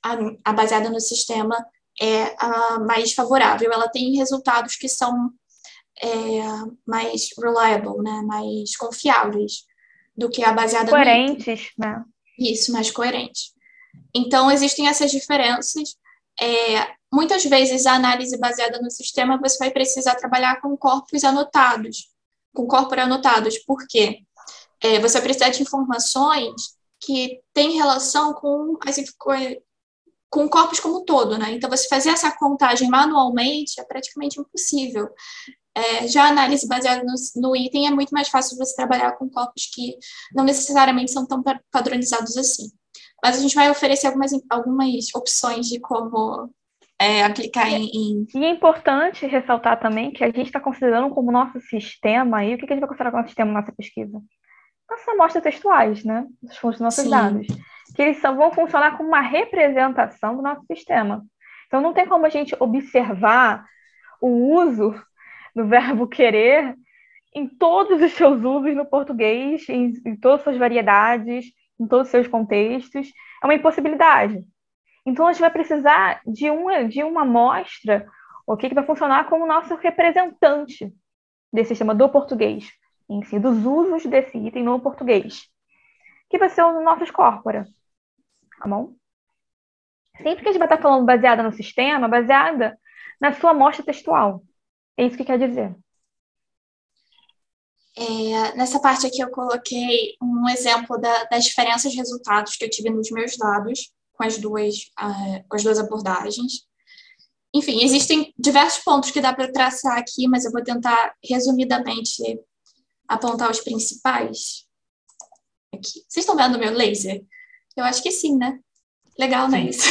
a baseada no sistema é a mais favorável. Ela tem resultados que são mais reliable, né? Mais confiáveis do que a baseada no item. Coerentes, né? Isso, mais coerente. Então, existem essas diferenças. Muitas vezes, a análise baseada no sistema, você vai precisar trabalhar com corpos anotados. Por quê? Você vai precisar de informações que têm relação com o corpus como um todo, né? Então, você fazer essa contagem manualmente é praticamente impossível. Já a análise baseada no item é muito mais fácil você trabalhar com corpos que não necessariamente são tão padronizados assim. Mas a gente vai oferecer algumas opções de como aplicar em... E é importante ressaltar também que a gente está considerando como nosso sistema, e o que a gente vai considerar como sistema na nossa pesquisa? Nossas amostras textuais, né? Os fontes dos nossos dados. Que eles vão funcionar como uma representação do nosso sistema. Então, não tem como a gente observar o uso do verbo querer em todos os seus usos no português, em todas as suas variedades, em todos os seus contextos. É uma impossibilidade. Então, a gente vai precisar de uma amostra, que vai funcionar como nosso representante desse sistema do português, em si, dos usos desse item no português, que vai ser o nosso corpora. Tá bom? Sempre que a gente vai estar falando baseada no sistema, baseada na sua amostra textual. É isso que quer dizer. Nessa parte aqui eu coloquei um exemplo das diferenças de resultados que eu tive nos meus dados com as duas abordagens. Enfim, existem diversos pontos que dá para traçar aqui, mas eu vou tentar resumidamente apontar os principais. Aqui. Vocês estão vendo o meu laser? Eu acho que sim, né? Legal, não é isso?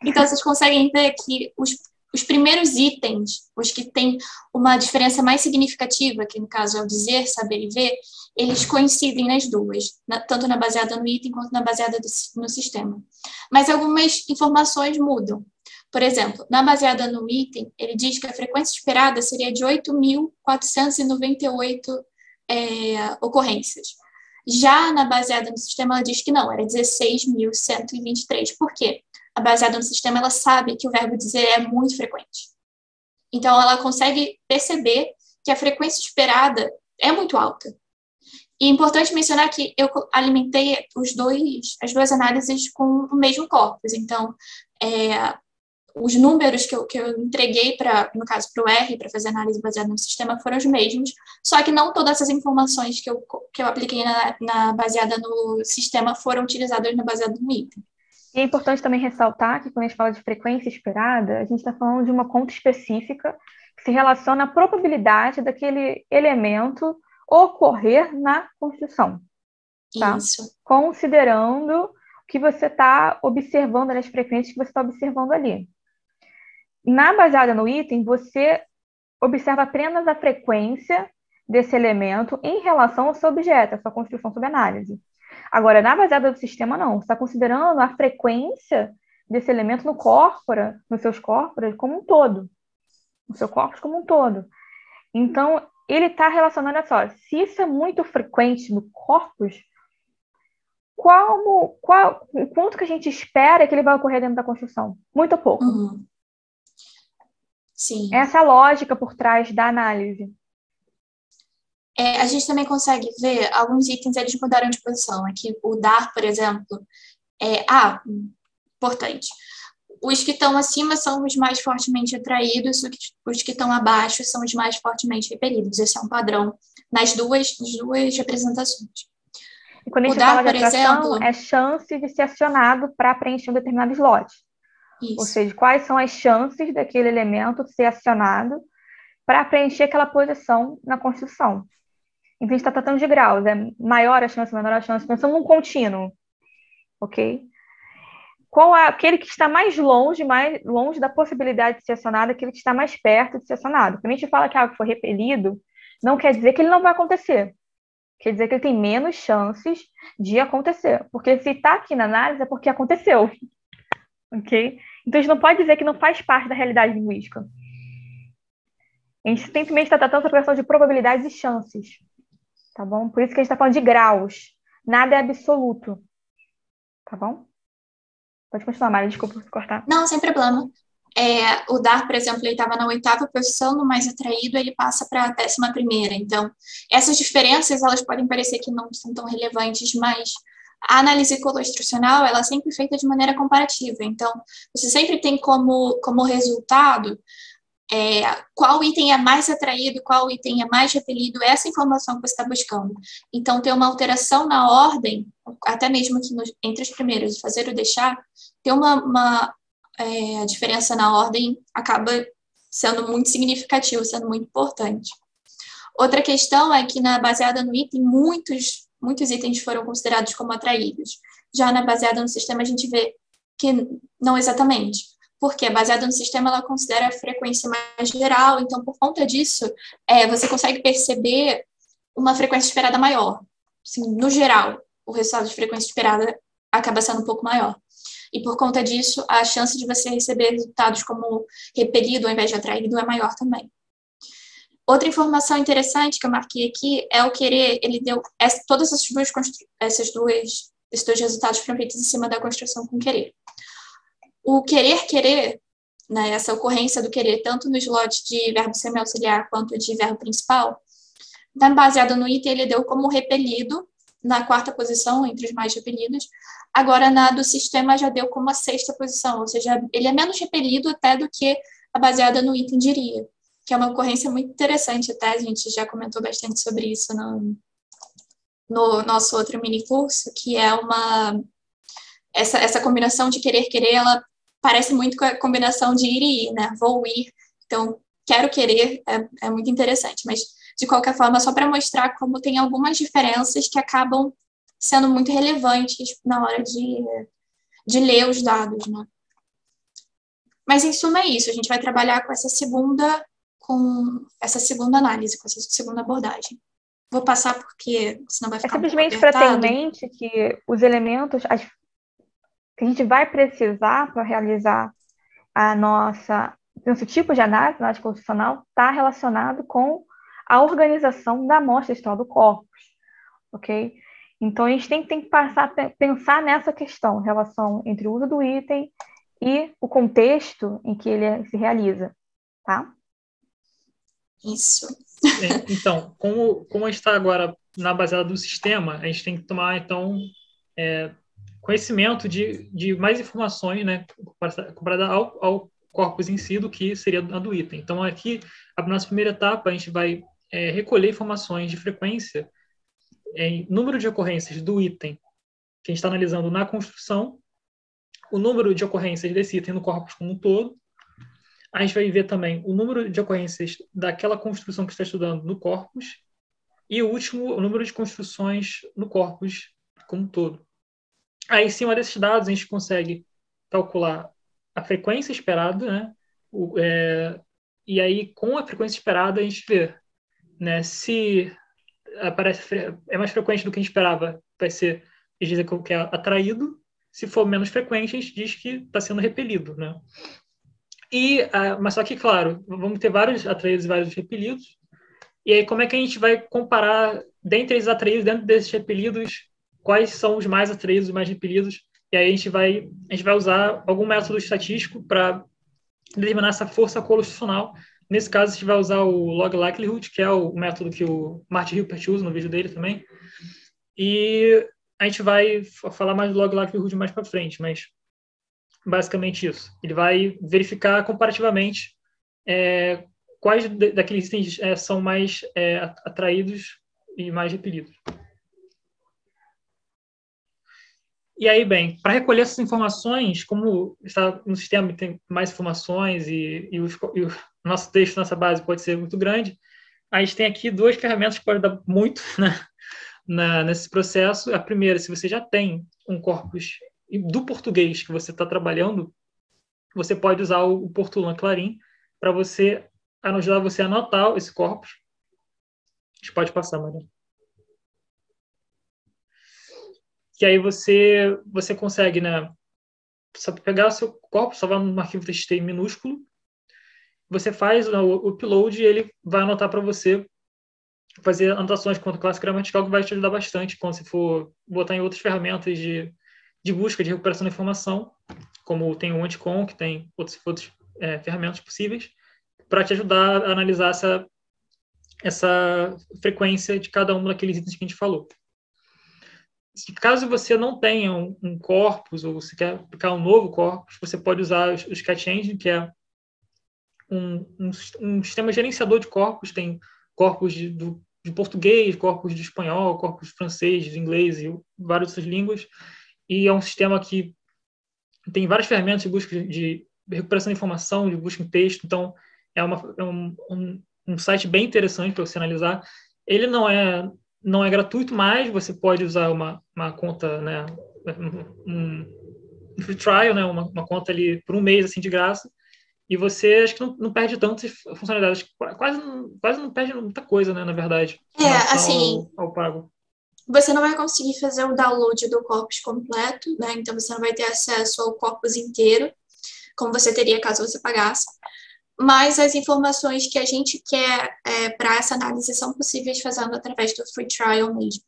Então, vocês conseguem ver que os primeiros itens, os que têm uma diferença mais significativa, que no caso é o dizer, saber e ver, eles coincidem nas duas, tanto na baseada no item quanto na baseada no sistema. Mas algumas informações mudam. Por exemplo, na baseada no item, ele diz que a frequência esperada seria de 8.498 ocorrências. Já na baseada no sistema, ela diz que não, era 16.123. Por quê? a baseada no sistema, ela sabe que o verbo dizer é muito frequente. Então, ela consegue perceber que a frequência esperada é muito alta. E é importante mencionar que eu alimentei as duas análises com o mesmo corpus. Então, os números que eu entreguei, no caso, para o R, para fazer análise baseada no sistema, foram os mesmos, só que não todas essas informações que eu apliquei baseada no sistema foram utilizadas na baseada no item. E é importante também ressaltar que quando a gente fala de frequência esperada, a gente está falando de uma conta específica que se relaciona à probabilidade daquele elemento ocorrer na construção. Tá? Isso. Considerando o que você está observando, as frequências que você está observando ali. Na baseada no item, você observa apenas a frequência desse elemento em relação ao seu objeto, a sua construção sob análise. Agora, na baseada do sistema, não. Você está considerando a frequência desse elemento no corpora, nos seus corporas como um todo. No seu corpus como um todo. Então, ele está relacionando, olha só, se isso é muito frequente no corpus, quanto que a gente espera que ele vai ocorrer dentro da construção? Muito pouco. Uhum. Sim. Essa é a lógica por trás da análise. A gente também consegue ver alguns itens, eles mudaram de posição. Aqui, o dar, por exemplo, importante. Os que estão acima são os mais fortemente atraídos, os que estão abaixo são os mais fortemente repelidos. Esse é um padrão nas duas representações. E quando a gente fala de atração, é chance de ser acionado para preencher um determinado slot. Isso. Ou seja, quais são as chances daquele elemento ser acionado para preencher aquela posição na construção. Então, a gente está tratando de graus. É maior a chance, menor a chance. Pensando num contínuo. Ok? Qual é aquele que está mais longe da possibilidade de ser acionado, aquele que está mais perto de ser acionado? Quando a gente fala que algo foi repelido, não quer dizer que ele não vai acontecer. Quer dizer que ele tem menos chances de acontecer. Porque se está aqui na análise é porque aconteceu. Ok? Então, a gente não pode dizer que não faz parte da realidade linguística. A gente simplesmente está tratando essa questão de probabilidades e chances. Tá bom? Por isso que a gente está falando de graus. Nada é absoluto. Tá bom? Pode continuar, Mari. Desculpa cortar. Não, sem problema. O dar, por exemplo, ele estava na 8ª posição, no mais atraído, ele passa para a 11ª. Então, essas diferenças, elas podem parecer que não são tão relevantes, mas a análise colustracional, ela é sempre feita de maneira comparativa. Então, você sempre tem como resultado qual item é mais atraído, qual item é mais repelido, essa informação que você está buscando. Então, ter uma alteração na ordem, até mesmo aqui entre os primeiros, fazer ou deixar, ter uma diferença na ordem acaba sendo muito significativo, sendo muito importante. Outra questão é que, baseada no item, muitos itens foram considerados como atraídos. Já na baseada no sistema, a gente vê que não exatamente. Porque baseada no sistema, ela considera a frequência mais geral, então, por conta disso, você consegue perceber uma frequência esperada maior. Assim, no geral, o resultado de frequência esperada acaba sendo um pouco maior. E, por conta disso, a chance de você receber resultados como repelido ao invés de atraído é maior também. Outra informação interessante que eu marquei aqui é o querer. Ele deu todas esses dois resultados foram feitos em cima da construção com querer. O querer, né, essa ocorrência do querer, tanto no slot de verbo semi-auxiliar quanto de verbo principal, baseado no item, ele deu como repelido, na 4ª posição, entre os mais repelidos. Agora, na do sistema, já deu como a 6ª posição, ou seja, ele é menos repelido até do que a baseada no item diria, que é uma ocorrência muito interessante até, a gente já comentou bastante sobre isso no nosso outro mini curso, que é essa combinação de querer, ela parece muito com a combinação de ir e ir, né? Vou ir, então quero querer, é muito interessante, mas de qualquer forma, só para mostrar como tem algumas diferenças que acabam sendo muito relevantes na hora de ler os dados, né? Mas em suma é isso, a gente vai trabalhar com essa segunda análise, com essa segunda abordagem. Vou passar porque senão vai ficar simplesmente para ter em mente que os elementos que a gente vai precisar para realizar nosso tipo de análise constitucional está relacionado com a organização da amostra textual do corpus, ok? Então, a gente tem que pensar nessa questão, relação entre o uso do item e o contexto em que ele se realiza, tá? Isso. Então, como a gente está agora na baseada do sistema, a gente tem que tomar, então, conhecimento de mais informações, né, comparada ao corpus em si, do que seria a do item. Então, aqui, a nossa primeira etapa, a gente vai recolher informações de frequência em número de ocorrências do item que a gente está analisando na construção, o número de ocorrências desse item no corpus como um todo. A gente vai ver também o número de ocorrências daquela construção que está estudando no corpus e, o último, o número de construções no corpus como um todo. Aí, em cima desses dados, a gente consegue calcular a frequência esperada, né? E aí, com a frequência esperada, a gente vê, né, se é mais frequente do que a gente esperava, vai ser, a gente diz que é atraído. Se for menos frequente, a gente diz que está sendo repelido, né? Mas só que, claro, vamos ter vários atraídos e vários repelidos. E aí, como é que a gente vai comparar, dentre esses atraídos, dentro desses repelidos, quais são os mais atraídos e mais repelidos? E aí a gente vai usar algum método estatístico para determinar essa força colacional. Nesse caso, a gente vai usar o log likelihood, que é o método que o Martin Hilbert usa no vídeo dele também. E a gente vai falar mais do log likelihood mais para frente, mas basicamente isso. Ele vai verificar comparativamente quais daqueles itens são mais atraídos e mais repelidos. E aí, bem, para recolher essas informações, como está no sistema tem mais informações e o nosso texto, nossa base pode ser muito grande, a gente tem aqui duas ferramentas que podem dar muito, né, nesse processo. A primeira, se você já tem um corpus do português que você está trabalhando, você pode usar o Portolan Clarim para ajudar você a anotar esse corpus. A gente pode passar, Maria. Que aí você consegue, né, só pegar o seu corpus, salvar num arquivo TXT minúsculo, você faz o upload e ele vai anotar para você, fazer anotações quanto à classe gramatical, que vai te ajudar bastante quando você for botar em outras ferramentas de busca, de recuperação da informação, como tem o Anticon, que tem outras ferramentas possíveis, para te ajudar a analisar essa frequência de cada um daqueles itens que a gente falou. Caso você não tenha um corpus, ou você quer aplicar um novo corpus, você pode usar o SketchEngine, que é um sistema gerenciador de corpus. Tem corpus de português, corpus de espanhol, corpus de francês, de inglês e várias outras línguas. E é um sistema que tem várias ferramentas de busca de recuperação de informação, de busca em texto. Então, é um site bem interessante para você analisar. Ele não é gratuito, mas você pode usar uma conta, né, um free trial, né, uma conta ali por um mês assim, de graça, e você acho que não perde tantas funcionalidades, quase não perde muita coisa, né, na verdade, assim, ao pago. Você não vai conseguir fazer o download do corpus completo, né, então você não vai ter acesso ao corpus inteiro, como você teria caso você pagasse. Mas as informações que a gente quer para essa análise são possíveis fazendo através do free trial mesmo.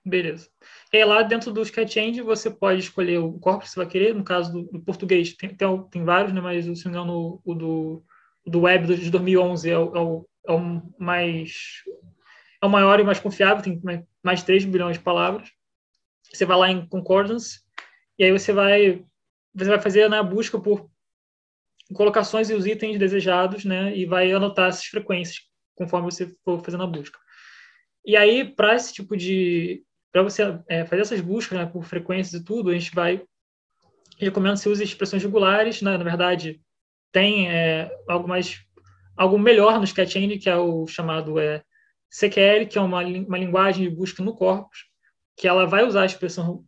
Beleza. E aí, lá dentro do SketchEngine você pode escolher o corpus que você vai querer. No caso do português, tem vários, né? Mas, se não me engano, o do Web de 2011 é o maior e mais confiável, tem mais de 3 bilhões de palavras. Você vai lá em Concordance e aí você vai fazer, né, a busca por colocações e os itens desejados, né, e vai anotar essas frequências conforme você for fazendo a busca. E aí, para esse tipo para você fazer essas buscas, né, por frequências e tudo, a gente recomendo que você use expressões regulares, né, na verdade, tem algo melhor no SketchEngine, que é o chamado CQL, que é uma linguagem de busca no corpus, que ela vai usar a expressão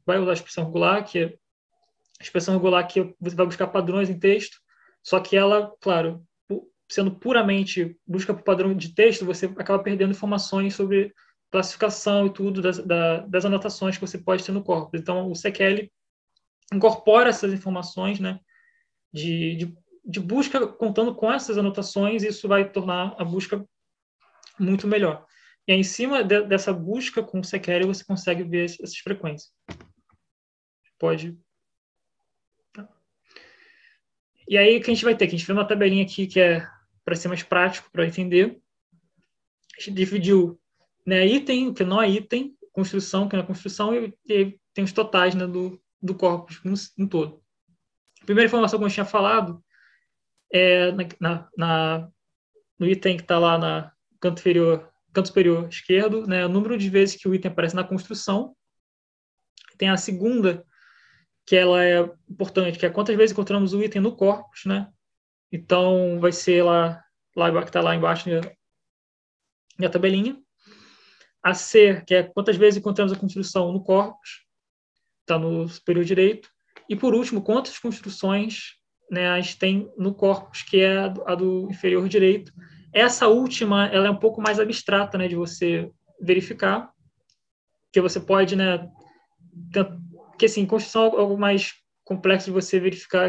regular, que é a expressão regular que você vai buscar padrões em texto, só que ela, claro, sendo puramente busca por padrão de texto, você acaba perdendo informações sobre classificação e tudo das anotações que você pode ter no corpus. Então, o CQL incorpora essas informações, né, de busca contando com essas anotações, e isso vai tornar a busca muito melhor. E aí, em cima dessa busca com o CQL, você consegue ver essas frequências. Pode... E aí, o que a gente vai ter? Que a gente fez uma tabelinha aqui que é para ser mais prático, para entender. A gente dividiu, né, item, que não é item, construção, que não é construção, e aí tem os totais, né, do corpus em todo. A primeira informação que eu tinha falado é no item que está lá no canto superior esquerdo, né, o número de vezes que o item aparece na construção. Tem a segunda, que ela é importante, que é quantas vezes encontramos o item no corpus, né? Então, vai ser que está lá embaixo na tabelinha. A C, que é quantas vezes encontramos a construção no corpus, está no superior direito. E, por último, quantas construções, né, a gente tem no corpus, que é a do inferior direito. Essa última, ela é um pouco mais abstrata, né, de você verificar, que você pode, né, porque, assim, construção é algo mais complexo de você verificar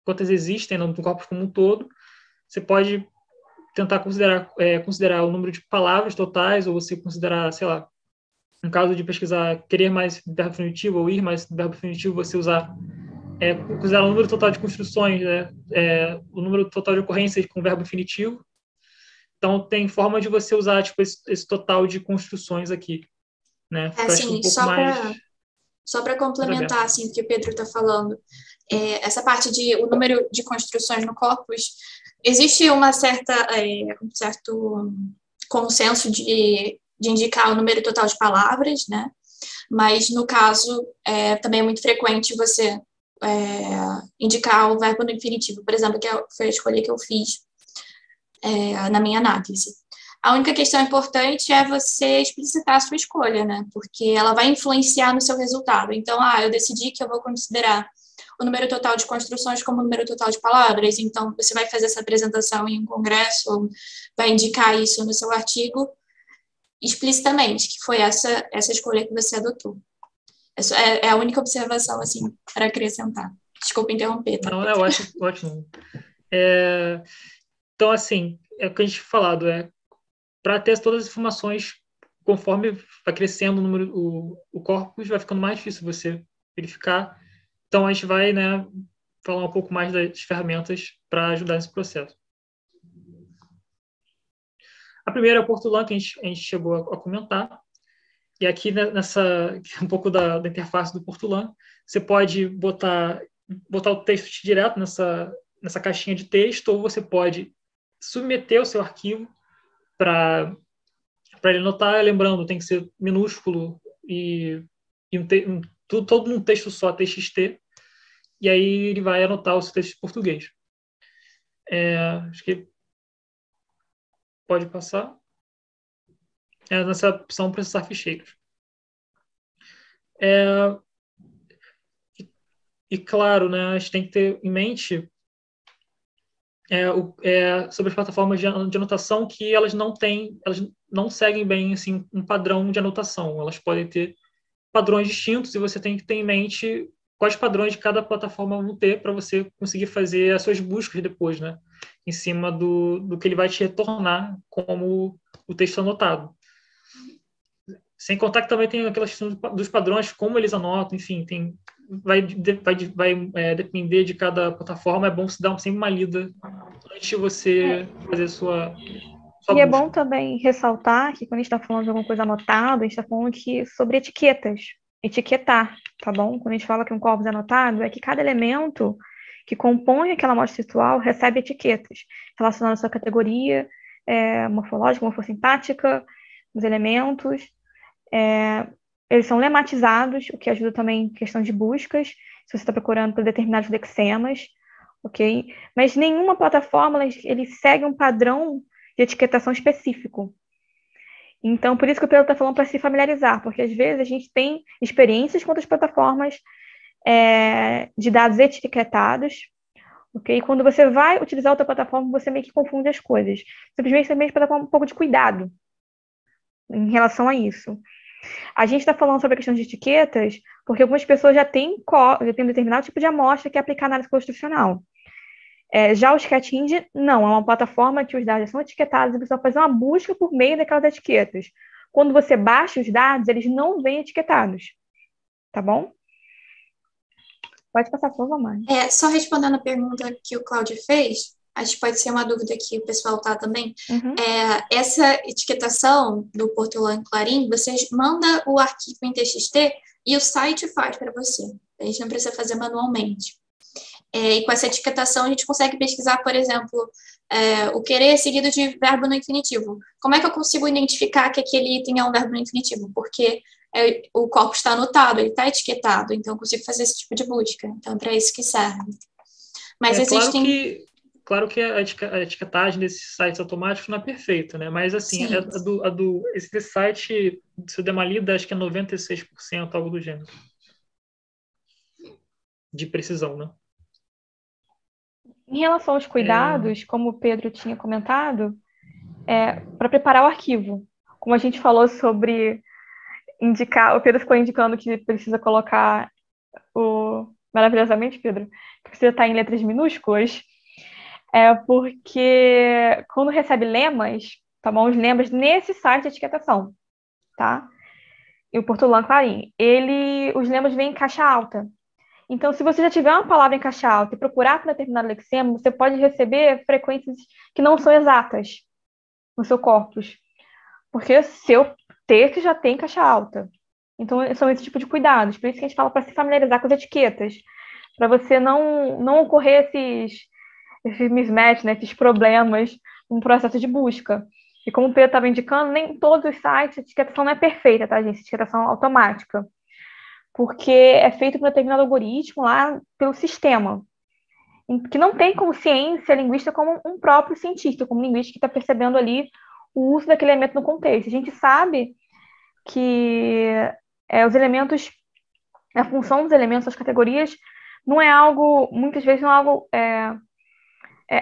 quantas existem no corpus como um todo. Você pode tentar considerar o número de palavras totais, ou você considerar, sei lá, no caso de pesquisar querer mais verbo infinitivo ou ir mais verbo infinitivo, você considerar o número total de construções, né? O número total de ocorrências com verbo infinitivo. Então, tem forma de você usar tipo, esse total de construções aqui, né? Assim, só para complementar assim, o que o Pedro está falando, essa parte de o número de construções no corpus, existe um certo consenso de indicar o número total de palavras, né? Mas, no caso, também é muito frequente você indicar o verbo no infinitivo, por exemplo, que foi a escolha que eu fiz na minha análise. A única questão importante é você explicitar a sua escolha, né? Porque ela vai influenciar no seu resultado. Então, eu decidi que eu vou considerar o número total de construções como o número total de palavras, então você vai fazer essa apresentação em um congresso, ou vai indicar isso no seu artigo explicitamente, que foi essa escolha que você adotou. Essa é a única observação, assim, para acrescentar. Desculpa interromper. Tá? Não, ótimo. Então, assim, é o que a gente falado, para ter todas as informações, conforme vai crescendo o corpus, vai ficando mais difícil você verificar. Então, a gente vai, né, falar um pouco mais das ferramentas para ajudar nesse processo. A primeira é o Portolan, que a gente chegou a comentar. E aqui, um pouco da interface do Portolan, você pode botar o texto direto nessa caixinha de texto, ou você pode submeter o seu arquivo para ele anotar, lembrando, tem que ser minúsculo e todo num texto só, TXT, e aí ele vai anotar o seu texto em português. Acho que pode passar. Nessa opção processar ficheiros. E claro, né, a gente tem que ter em mente sobre as plataformas de anotação que elas não seguem bem assim, um padrão de anotação. Elas podem ter padrões distintos e você tem que ter em mente quais padrões de cada plataforma vão ter para você conseguir fazer as suas buscas depois, né, em cima do que ele vai te retornar como o texto anotado. Sem contar que também tem aquela questão dos padrões, como eles anotam, enfim, vai depender de cada plataforma. É bom você dar sempre uma lida antes de você fazer sua busca. É bom também ressaltar que quando a gente está falando de alguma coisa anotada, a gente está falando sobre etiquetas, etiquetar, tá bom? Quando a gente fala que um corpus é anotado, é que cada elemento que compõe aquela amostra textual recebe etiquetas relacionadas à sua categoria morfológica, morfossintática, os elementos. Eles são lematizados, o que ajuda também em questão de buscas, se você está procurando por determinados lexemas, ok? Mas nenhuma plataforma ele segue um padrão de etiquetação específico. Então, por isso que o Pedro está falando para se familiarizar, porque às vezes a gente tem experiências com outras plataformas de dados etiquetados, ok? Quando você vai utilizar outra plataforma, você meio que confunde as coisas. Simplesmente também para dar um pouco de cuidado em relação a isso. A gente está falando sobre a questão de etiquetas porque algumas pessoas já têm um determinado tipo de amostra que é aplicar análise constitucional. Já o SketchEngine, não, é uma plataforma que os dados são etiquetados e você vai fazer uma busca por meio daquelas etiquetas. Quando você baixa os dados, eles não vêm etiquetados, tá bom? Pode passar, por favor, Mari. Só respondendo a pergunta que o Cláudio fez, acho que pode ser uma dúvida que o pessoal tá também. Essa etiquetação do Portolan Clarim, você manda o arquivo em TXT e o site faz para você. A gente não precisa fazer manualmente. E com essa etiquetação a gente consegue pesquisar, por exemplo, o querer seguido de verbo no infinitivo. Como é que eu consigo identificar que aquele item é um verbo no infinitivo? Porque o corpus está anotado, ele está etiquetado, então eu consigo fazer esse tipo de busca. Então, é para isso que serve. Mas existem... Claro que a etiquetagem desses sites automáticos não é perfeita, né? Mas, assim, esse site, se eu der uma lida, acho que é 96%, algo do gênero. De precisão, né? Em relação aos cuidados, como o Pedro tinha comentado, para preparar o arquivo. Como a gente falou sobre indicar, o Pedro ficou indicando que precisa colocar maravilhosamente, Pedro, que precisa estar em letras minúsculas, porque quando recebe lemas, tá bom? Os lemas nesse site de etiquetação, tá? E o Portolan Clarim, os lemas vêm em caixa alta. Então, se você já tiver uma palavra em caixa alta e procurar por determinado lexema, você pode receber frequências que não são exatas no seu corpus, porque seu texto já tem caixa alta. Então, são esse tipo de cuidados. Por isso que a gente fala para se familiarizar com as etiquetas, para você não ocorrer esses mismatch, né, esses problemas no processo de busca. E como o Pedro estava indicando, nem todos os sites a etiquetação não é perfeita, tá, gente? Etiquetação automática. Porque é feito por um determinado algoritmo lá pelo sistema, que não tem consciência linguística como um próprio cientista, como linguista que está percebendo ali o uso daquele elemento no contexto. A gente sabe que os elementos, a função dos elementos, as categorias, não é algo, muitas vezes não é algo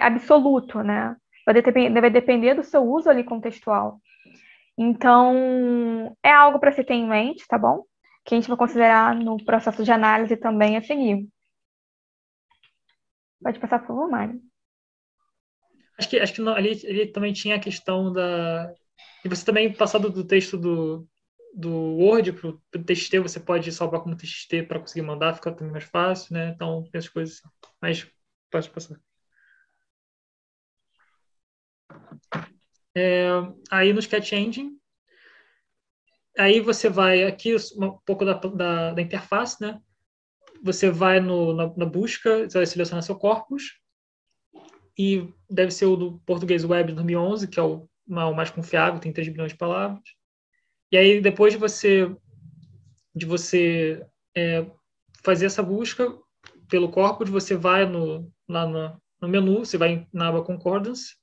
absoluto, né? Vai depender do seu uso ali contextual. Então, é algo para se ter em mente, tá bom? Que a gente vai considerar no processo de análise também a seguir. Pode passar, por favor, Mário. Acho que ali também tinha a questão e você também passar do texto do Word para o TXT, você pode salvar como TXT para conseguir mandar, fica também mais fácil, né? Então, tem essas coisas. Mas pode passar. Aí no Sketch Engine, aí você vai aqui um pouco da interface, né? Você vai na busca, você vai selecionar seu corpus, e deve ser o do Português Web de 2011, que é o mais confiável, tem 3 bilhões de palavras. E aí, depois de você fazer essa busca pelo corpus, você vai lá no menu, você vai na aba Concordance,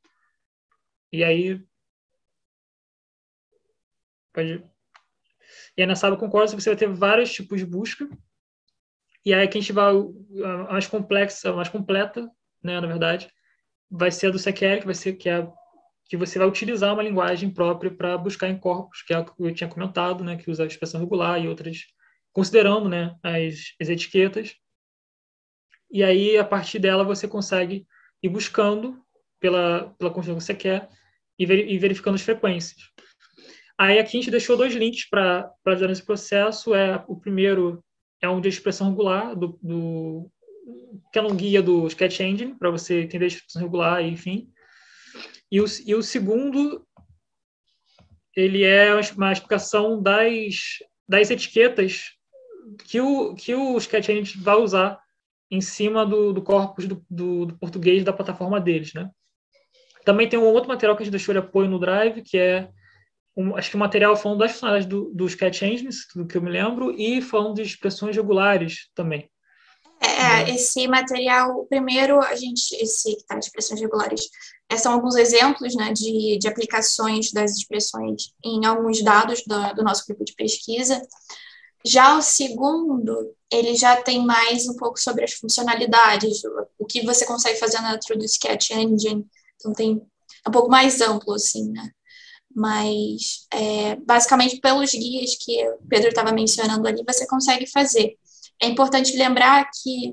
e aí nessa aba Concordance você vai ter vários tipos de busca, e aí aqui a gente vai a mais complexa, a mais completa, né, na verdade, vai ser a do CQL, que vai ser que você vai utilizar uma linguagem própria para buscar em corpus, que é o que eu tinha comentado, né, que usa a expressão regular e outras, considerando, né, as etiquetas. E aí, a partir dela, você consegue ir buscando pela construção que você quer e verificando as frequências. Aí aqui a gente deixou 2 links para ajudar nesse processo. O primeiro é um de expressão regular, que é um guia do Sketch Engine, para você entender a expressão regular, enfim. E o segundo, ele é uma explicação das etiquetas que o Sketch Engine vai usar em cima do corpus do português da plataforma deles, né? Também tem um outro material que a gente deixou de apoio no Drive, que acho que o material falando das funcionalidades do Sketch Engine, do que eu me lembro, e falando de expressões regulares também. Esse material, o primeiro, esse que está de expressões regulares, são alguns exemplos, né, de aplicações das expressões em alguns dados do nosso grupo de pesquisa. Já o segundo, ele já tem mais um pouco sobre as funcionalidades, o que você consegue fazer dentro do Sketch Engine, então é um pouco mais amplo, assim, né? Mas, basicamente, pelos guias que o Pedro estava mencionando ali, você consegue fazer. É importante lembrar que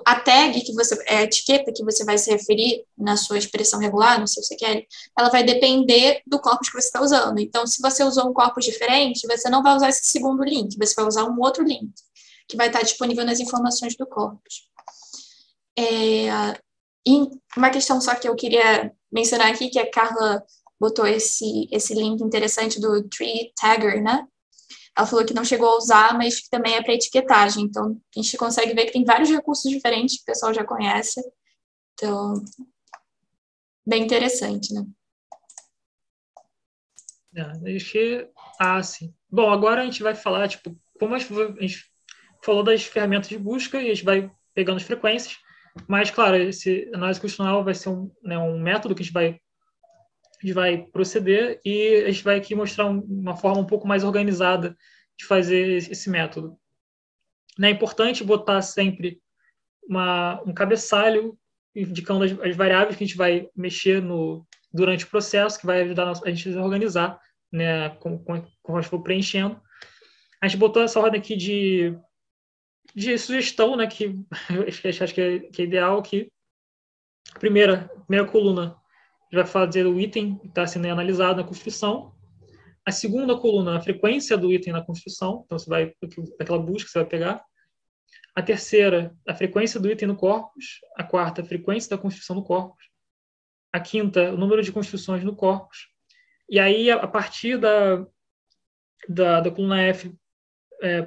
a tag, a etiqueta que você vai se referir na sua expressão regular, no seu CQL, ela vai depender do corpus que você está usando. Então, se você usou um corpus diferente, você não vai usar esse segundo link, você vai usar um outro link. que vai estar disponível nas informações do corpus. E uma questão só que eu queria mencionar aqui, que a Carla botou esse link interessante do Tree Tagger, né? Ela falou que não chegou a usar, mas que também é para etiquetagem. Então, a gente consegue ver que tem vários recursos diferentes que o pessoal já conhece. Então, bem interessante, né? Sim. Bom, agora a gente vai falar, tipo, como a gente falou das ferramentas de busca e a gente vai pegando as frequências, mas, claro, esse análise constitucional vai ser um método que a gente vai proceder e a gente vai aqui mostrar uma forma um pouco mais organizada de fazer esse método. É importante botar sempre um cabeçalho indicando as variáveis que a gente vai mexer durante o processo, que vai ajudar a gente a organizar, né, como a gente for preenchendo. A gente botou essa ordem aqui de sugestão, né, que acho que é ideal, que a primeira coluna a gente vai fazer o item que está sendo analisado na Constituição. A segunda coluna, a frequência do item na Constituição, então você vai, aquela busca que você vai pegar. A terceira, a frequência do item no corpus. A quarta, a frequência da Constituição no corpus. A quinta, o número de constituições no corpus. E aí, a partir da coluna F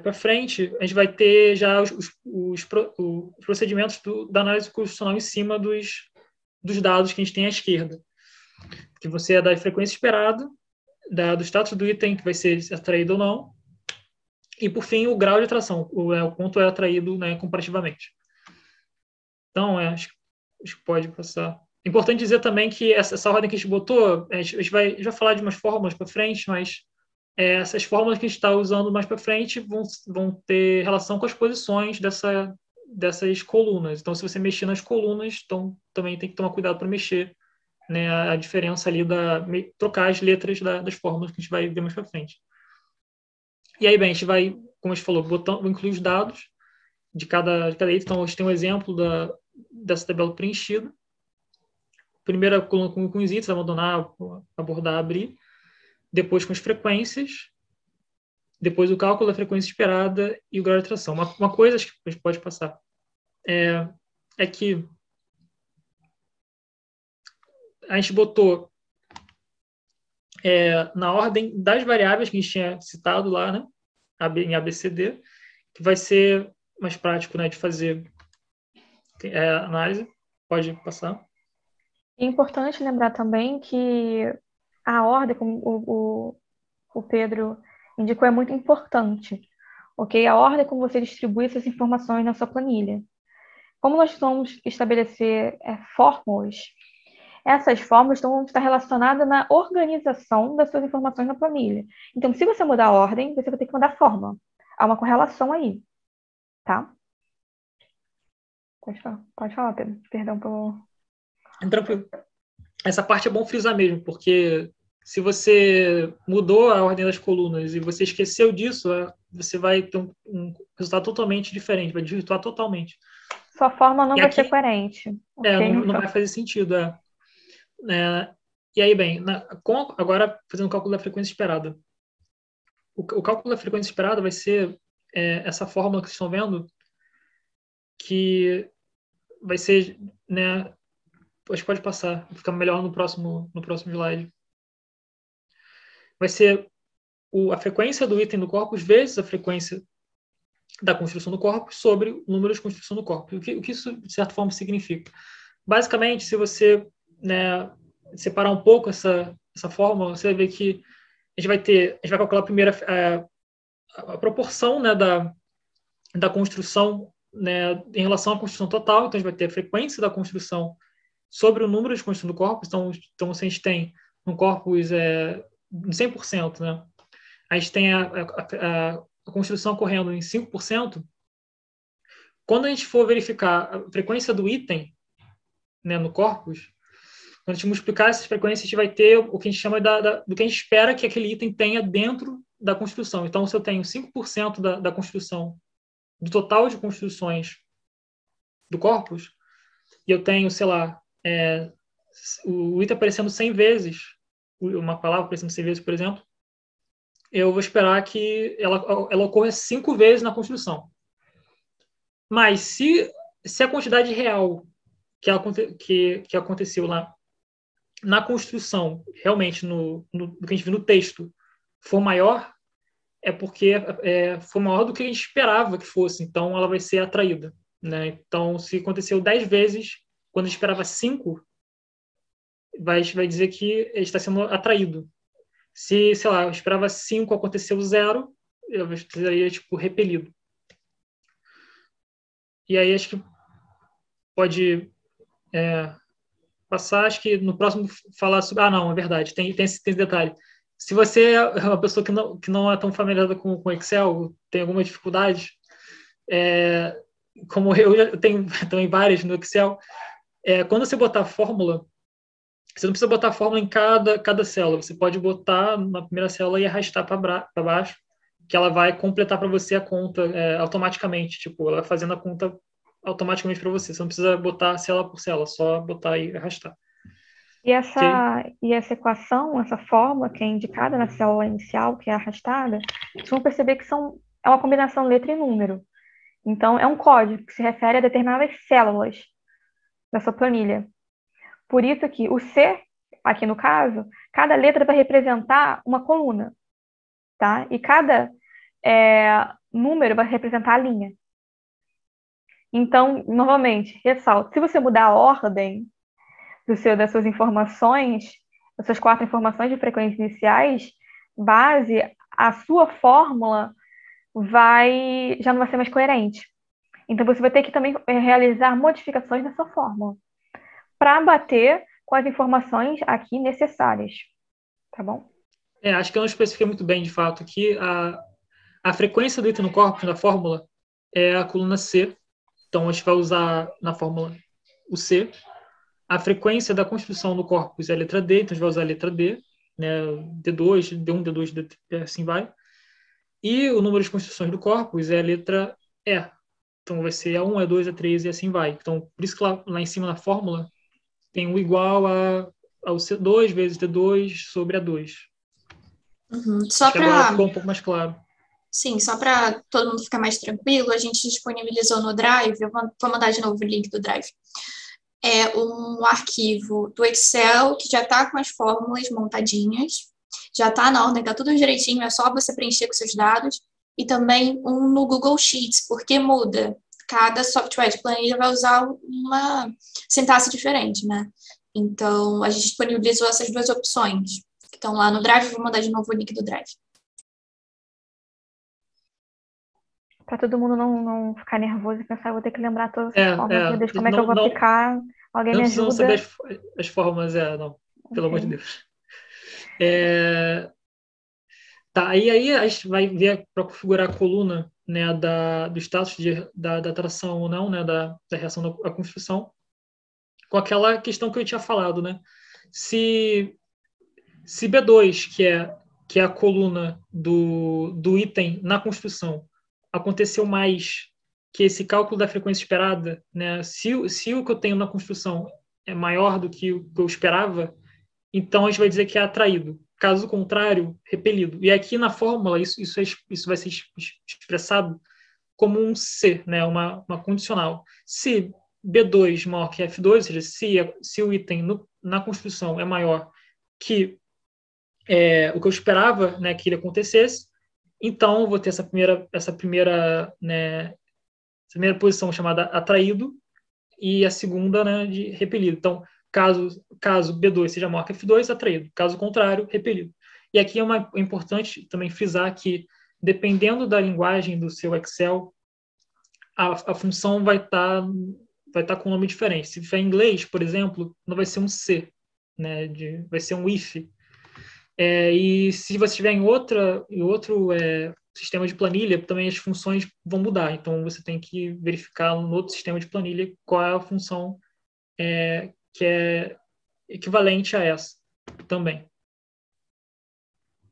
para frente, a gente vai ter já os procedimentos da análise constitucional em cima dos dados que a gente tem à esquerda. Que você é da frequência esperada, do status do item que vai ser atraído ou não, e, por fim, o grau de atração, o quanto é atraído, né, comparativamente. Então, acho que pode passar. É importante dizer também que essa ordem que a gente botou, a gente vai falar de umas fórmulas para frente, mas essas fórmulas que a gente está usando mais para frente vão ter relação com as posições dessas colunas. Então, se você mexer nas colunas, então também tem que tomar cuidado para mexer, né, a diferença ali, trocar as letras das fórmulas que a gente vai ver mais para frente. E aí, bem, a gente vai, como a gente falou, incluir os dados de cada item. Então, a gente tem um exemplo dessa tabela preenchida. Primeira coluna com os itens, abandonar, abordar, abrir. Depois com as frequências. Depois o cálculo da frequência esperada e o grau de atração. Uma coisa que a gente pode passar é que a gente botou na ordem das variáveis que a gente tinha citado lá, né, em ABCD, que vai ser mais prático, né, de fazer análise. Pode passar. É importante lembrar também que a ordem, como o Pedro indicou, é muito importante. Ok? A ordem como você distribui essas informações na sua planilha. Como nós vamos estabelecer fórmulas, essas fórmulas vão estar relacionadas na organização das suas informações na planilha. Então, se você mudar a ordem, você vai ter que mudar a fórmula. Há uma correlação aí. Tá? Pode falar, Pedro. Perdão pelo... Tranquilo. Essa parte é bom frisar mesmo, porque se você mudou a ordem das colunas e você esqueceu disso, você vai ter um resultado totalmente diferente, vai desvirtuar totalmente. Sua forma não vai ser coerente. Okay? Não vai fazer sentido. E aí, bem, agora fazendo o cálculo da frequência esperada. O cálculo da frequência esperada vai ser essa fórmula que vocês estão vendo, que vai ser, né, acho que pode passar, fica melhor no próximo slide. Vai ser a frequência do item do corpus vezes a frequência da construção do corpus sobre o número de construção do corpus. O que isso, de certa forma, significa? Basicamente, se você, né, separar um pouco essa fórmula, você vai ver que a gente vai calcular primeiro a proporção, né, da construção, né, em relação à construção total. Então, a gente vai ter a frequência da construção sobre o número de construção do corpus. Então se a gente tem um corpus 100%, né, a gente tem a construção ocorrendo em 5%, quando a gente for verificar a frequência do item, né, no corpus, quando a gente multiplicar essas frequências, a gente vai ter o que a gente chama do que a gente espera que aquele item tenha dentro da construção. Então, se eu tenho 5% da construção, do total de construções do corpus, e eu tenho, sei lá, o item aparecendo 100 vezes, uma palavra aparecendo 100 vezes, por exemplo, eu vou esperar que ela ocorra 5 vezes na construção. Mas se a quantidade real que aconteceu lá na construção, realmente no que a gente viu no texto, for maior, é porque foi maior do que a gente esperava que fosse, então ela vai ser atraída, né? Então, se aconteceu 10 vezes, quando a gente esperava 5, vai dizer que ele está sendo atraído. Se, sei lá, eu esperava 5, aconteceu 0, eu estaria, tipo, repelido. E aí, acho que pode passar, acho que no próximo falar sobre... Ah, não, é verdade, tem esse detalhe. Se você é uma pessoa que não é tão familiarizada com Excel, tem alguma dificuldade, como eu tenho também várias no Excel, quando você botar a fórmula, você não precisa botar a fórmula em cada célula, você pode botar na primeira célula e arrastar para baixo, que ela vai completar para você a conta automaticamente, tipo, ela vai fazendo a conta automaticamente para você, você não precisa botar célula por célula, só botar e arrastar. E essa equação, essa fórmula que é indicada na célula inicial, que é arrastada, vocês vão perceber que é uma combinação letra e número. Então, é um código que se refere a determinadas células da sua planilha. Por isso que o C, aqui no caso, cada letra vai representar uma coluna, tá? E cada número vai representar a linha. Então, novamente, ressalto, se você mudar a ordem das suas informações, das suas 4 informações de frequências iniciais, base, a sua fórmula já não vai ser mais coerente. Então, você vai ter que também realizar modificações na sua fórmula para bater com as informações aqui necessárias. Tá bom? Acho que eu não especifiquei muito bem, de fato, que a frequência do item no corpus da fórmula é a coluna C. Então, a gente vai usar na fórmula o C. A frequência da construção do corpus é a letra D, então a gente vai usar a letra D, né? D2, D1, D2, D3, assim vai. E o número de construções do corpus é a letra E. Então vai ser A1, A2, A3 e assim vai. Então, por isso que lá em cima na fórmula tem o igual ao C2 vezes D2 sobre A2. Só acho que agora ficou um pouco mais claro. Sim, só para todo mundo ficar mais tranquilo, a gente disponibilizou no Drive, eu vou mandar de novo o link do Drive. É um arquivo do Excel que já está com as fórmulas montadinhas, já está na ordem, está tudo direitinho, é só você preencher com seus dados, e também um no Google Sheets, porque muda. Cada software de planilha vai usar uma sintaxe diferente, né? Então, a gente disponibilizou essas 2 opções, que estão lá no Drive, vou mandar de novo o link do Drive. Para todo mundo não ficar nervoso e pensar, eu vou ter que lembrar todas as formas, meu Deus, como é que eu vou não, aplicar? Alguém não me ajuda? Não precisamos saber as formas, não. Pelo amor de Deus. Tá, aí a gente vai ver para configurar a coluna, né, do status da atração ou não, né, da reação à construção, com aquela questão que eu tinha falado, né? Se B2, que é a coluna do item na construção, aconteceu mais que esse cálculo da frequência esperada, né? Se o que eu tenho na construção é maior do que o que eu esperava, então a gente vai dizer que é atraído. Caso contrário, repelido. E aqui na fórmula, isso vai ser expressado como um C, né? uma condicional. Se B2 maior que F2, ou seja, se o item na construção é maior que o que eu esperava, né, que ele acontecesse, então eu vou ter essa primeira posição chamada atraído e a segunda, né, de repelido. Então, caso B2 seja maior que F2, atraído. Caso contrário, repelido. E aqui é importante também frisar que, dependendo da linguagem do seu Excel, a função vai estar com um nome diferente. Se for em inglês, por exemplo, não vai ser um C, né, vai ser um if. E se você estiver em outro sistema de planilha, também as funções vão mudar. Então, você tem que verificar no outro sistema de planilha qual é a função que é equivalente a essa também.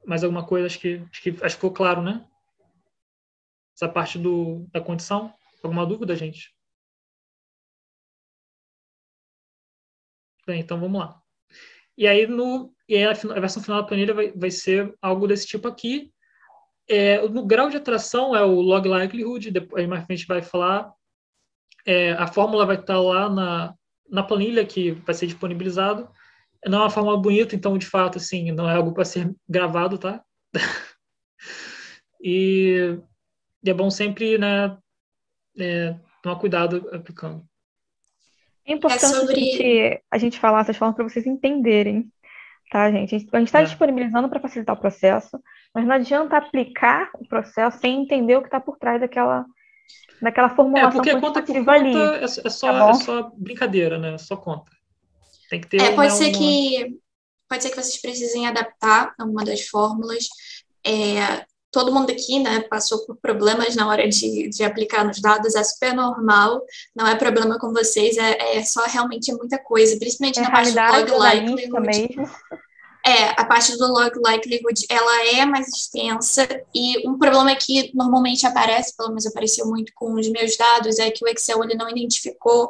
Mais alguma coisa? Acho que ficou claro, né? Essa parte da condição. Alguma dúvida, gente? Bem, então vamos lá. E aí, a versão final da planilha vai ser algo desse tipo aqui. No grau de atração é o log likelihood, depois mais frente vai falar. a fórmula vai estar lá na planilha que vai ser disponibilizado. Não é uma fórmula bonita, então, de fato, assim, não é algo para ser gravado, tá? E é bom sempre, né, tomar cuidado aplicando. É importante a gente falar essas formas para vocês entenderem, tá, gente? A gente está disponibilizando para facilitar o processo, mas não adianta aplicar o processo sem entender o que está por trás daquela formulação porque conta por quantitativa ali. conta é só brincadeira, né? Só conta. Tem que ter pode ser que vocês precisem adaptar uma das fórmulas. Todo mundo aqui, né, passou por problemas na hora de aplicar nos dados, é super normal, não é problema com vocês, é só realmente muita coisa, principalmente na parte do log likelihood. A parte do log likelihood, ela é mais extensa, e um problema que normalmente aparece, pelo menos apareceu muito com os meus dados, é que o Excel ele não identificou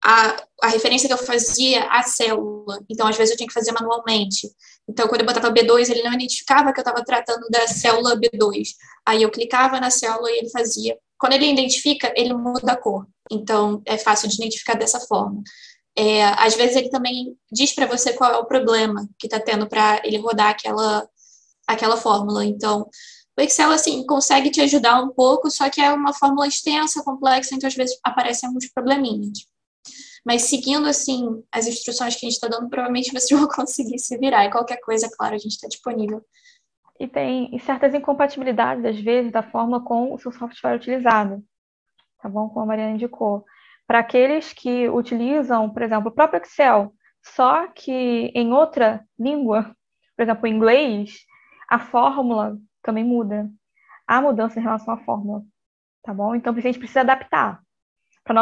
a referência que eu fazia à célula. Então, às vezes, eu tinha que fazer manualmente. Então, quando eu botava B2, ele não identificava que eu estava tratando da célula B2. Aí, eu clicava na célula e ele fazia. Quando ele identifica, ele muda a cor. Então, é fácil de identificar dessa forma. Às vezes, ele também diz para você qual é o problema que está tendo para ele rodar aquela fórmula. Então, o Excel, assim, consegue te ajudar um pouco, só que é uma fórmula extensa, complexa, então, às vezes, aparecem alguns probleminhas. Mas seguindo, assim, as instruções que a gente está dando, provavelmente vocês vão conseguir se virar. E qualquer coisa, claro, a gente está disponível. E tem certas incompatibilidades, às vezes, da forma com o seu software utilizado. Tá bom? Como a Mariana indicou. Para aqueles que utilizam, por exemplo, o próprio Excel, só que em outra língua, por exemplo, em inglês, a fórmula também muda. Há mudança em relação à fórmula. Tá bom? Então, a gente precisa adaptar para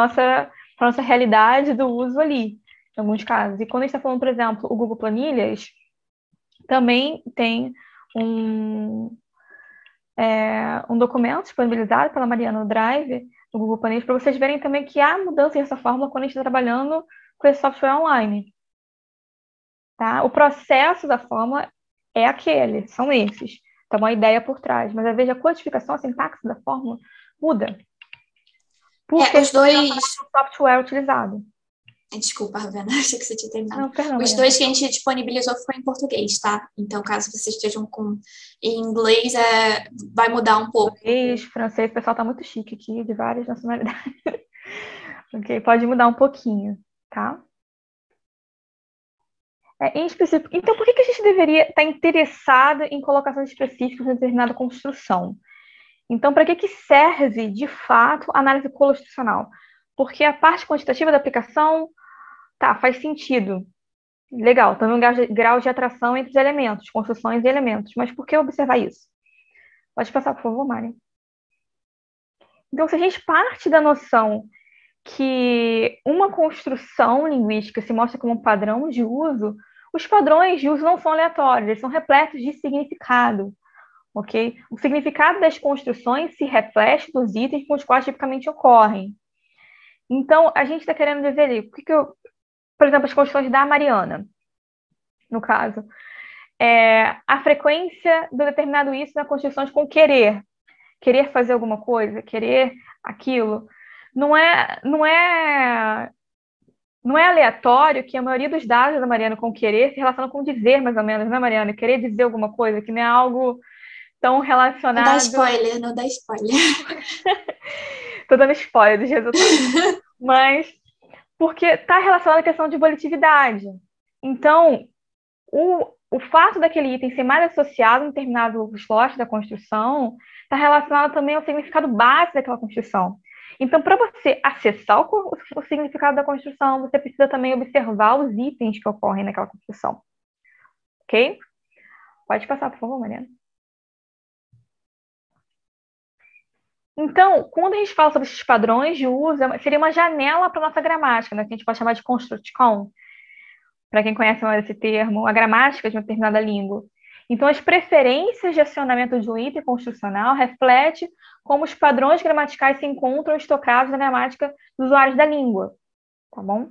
nossa realidade do uso ali, em alguns casos. E quando a gente está falando, por exemplo, o Google Planilhas, também tem um documento disponibilizado pela Mariana no Drive, no Google Planilhas, para vocês verem também que há mudança nessa fórmula quando a gente está trabalhando com esse software online. Tá? O processo da fórmula é aquele, são esses. Tá uma ideia por trás. Mas, às vezes, a codificação, a sintaxe da fórmula muda. Porque os dois... o software utilizado. Desculpa, Ravena, achei que você tinha terminado. Não, perdão, os dois que a gente disponibilizou foi em português, tá? Então, caso vocês estejam em inglês, vai mudar um pouco. Inglês, francês, o pessoal tá muito chique aqui, de várias nacionalidades. Ok, pode mudar um pouquinho, tá? Em específico. Então, por que a gente deveria estar interessado em colocações específicas em determinada construção? Então, para que serve, de fato, a análise colustracional? Porque a parte quantitativa da aplicação, faz sentido. Legal, também um grau de atração entre os elementos, construções e elementos. Mas por que observar isso? Pode passar, por favor, Mari. Então, se a gente parte da noção que uma construção linguística se mostra como um padrão de uso, os padrões de uso não são aleatórios, eles são repletos de significado. Okay? O significado das construções se reflete nos itens com os quais tipicamente ocorrem. Então, a gente está querendo dizer ali, por exemplo, as construções da Mariana, no caso, a frequência do determinado isso na construções com querer fazer alguma coisa, querer aquilo, não é aleatório que a maioria dos dados da Mariana com querer se relaciona com dizer, mais ou menos, né, Mariana? Querer dizer alguma coisa, que não é algo tão relacionado... Não dá spoiler. Tô dando spoiler dos resultados. Mas, porque está relacionado à questão de volitividade. Então, o fato daquele item ser mais associado a um determinado slot da construção está relacionado também ao significado base daquela construção. Então, para você acessar o significado da construção, você precisa também observar os itens que ocorrem naquela construção. Ok? Pode passar, por favor, Mariana. Então, quando a gente fala sobre esses padrões de uso, seria uma janela para a nossa gramática, né, que a gente pode chamar de constructicon, para quem conhece mais esse termo, a gramática de uma determinada língua. Então, as preferências de acionamento de um item construcional reflete como os padrões gramaticais se encontram estocados na gramática dos usuários da língua, tá bom?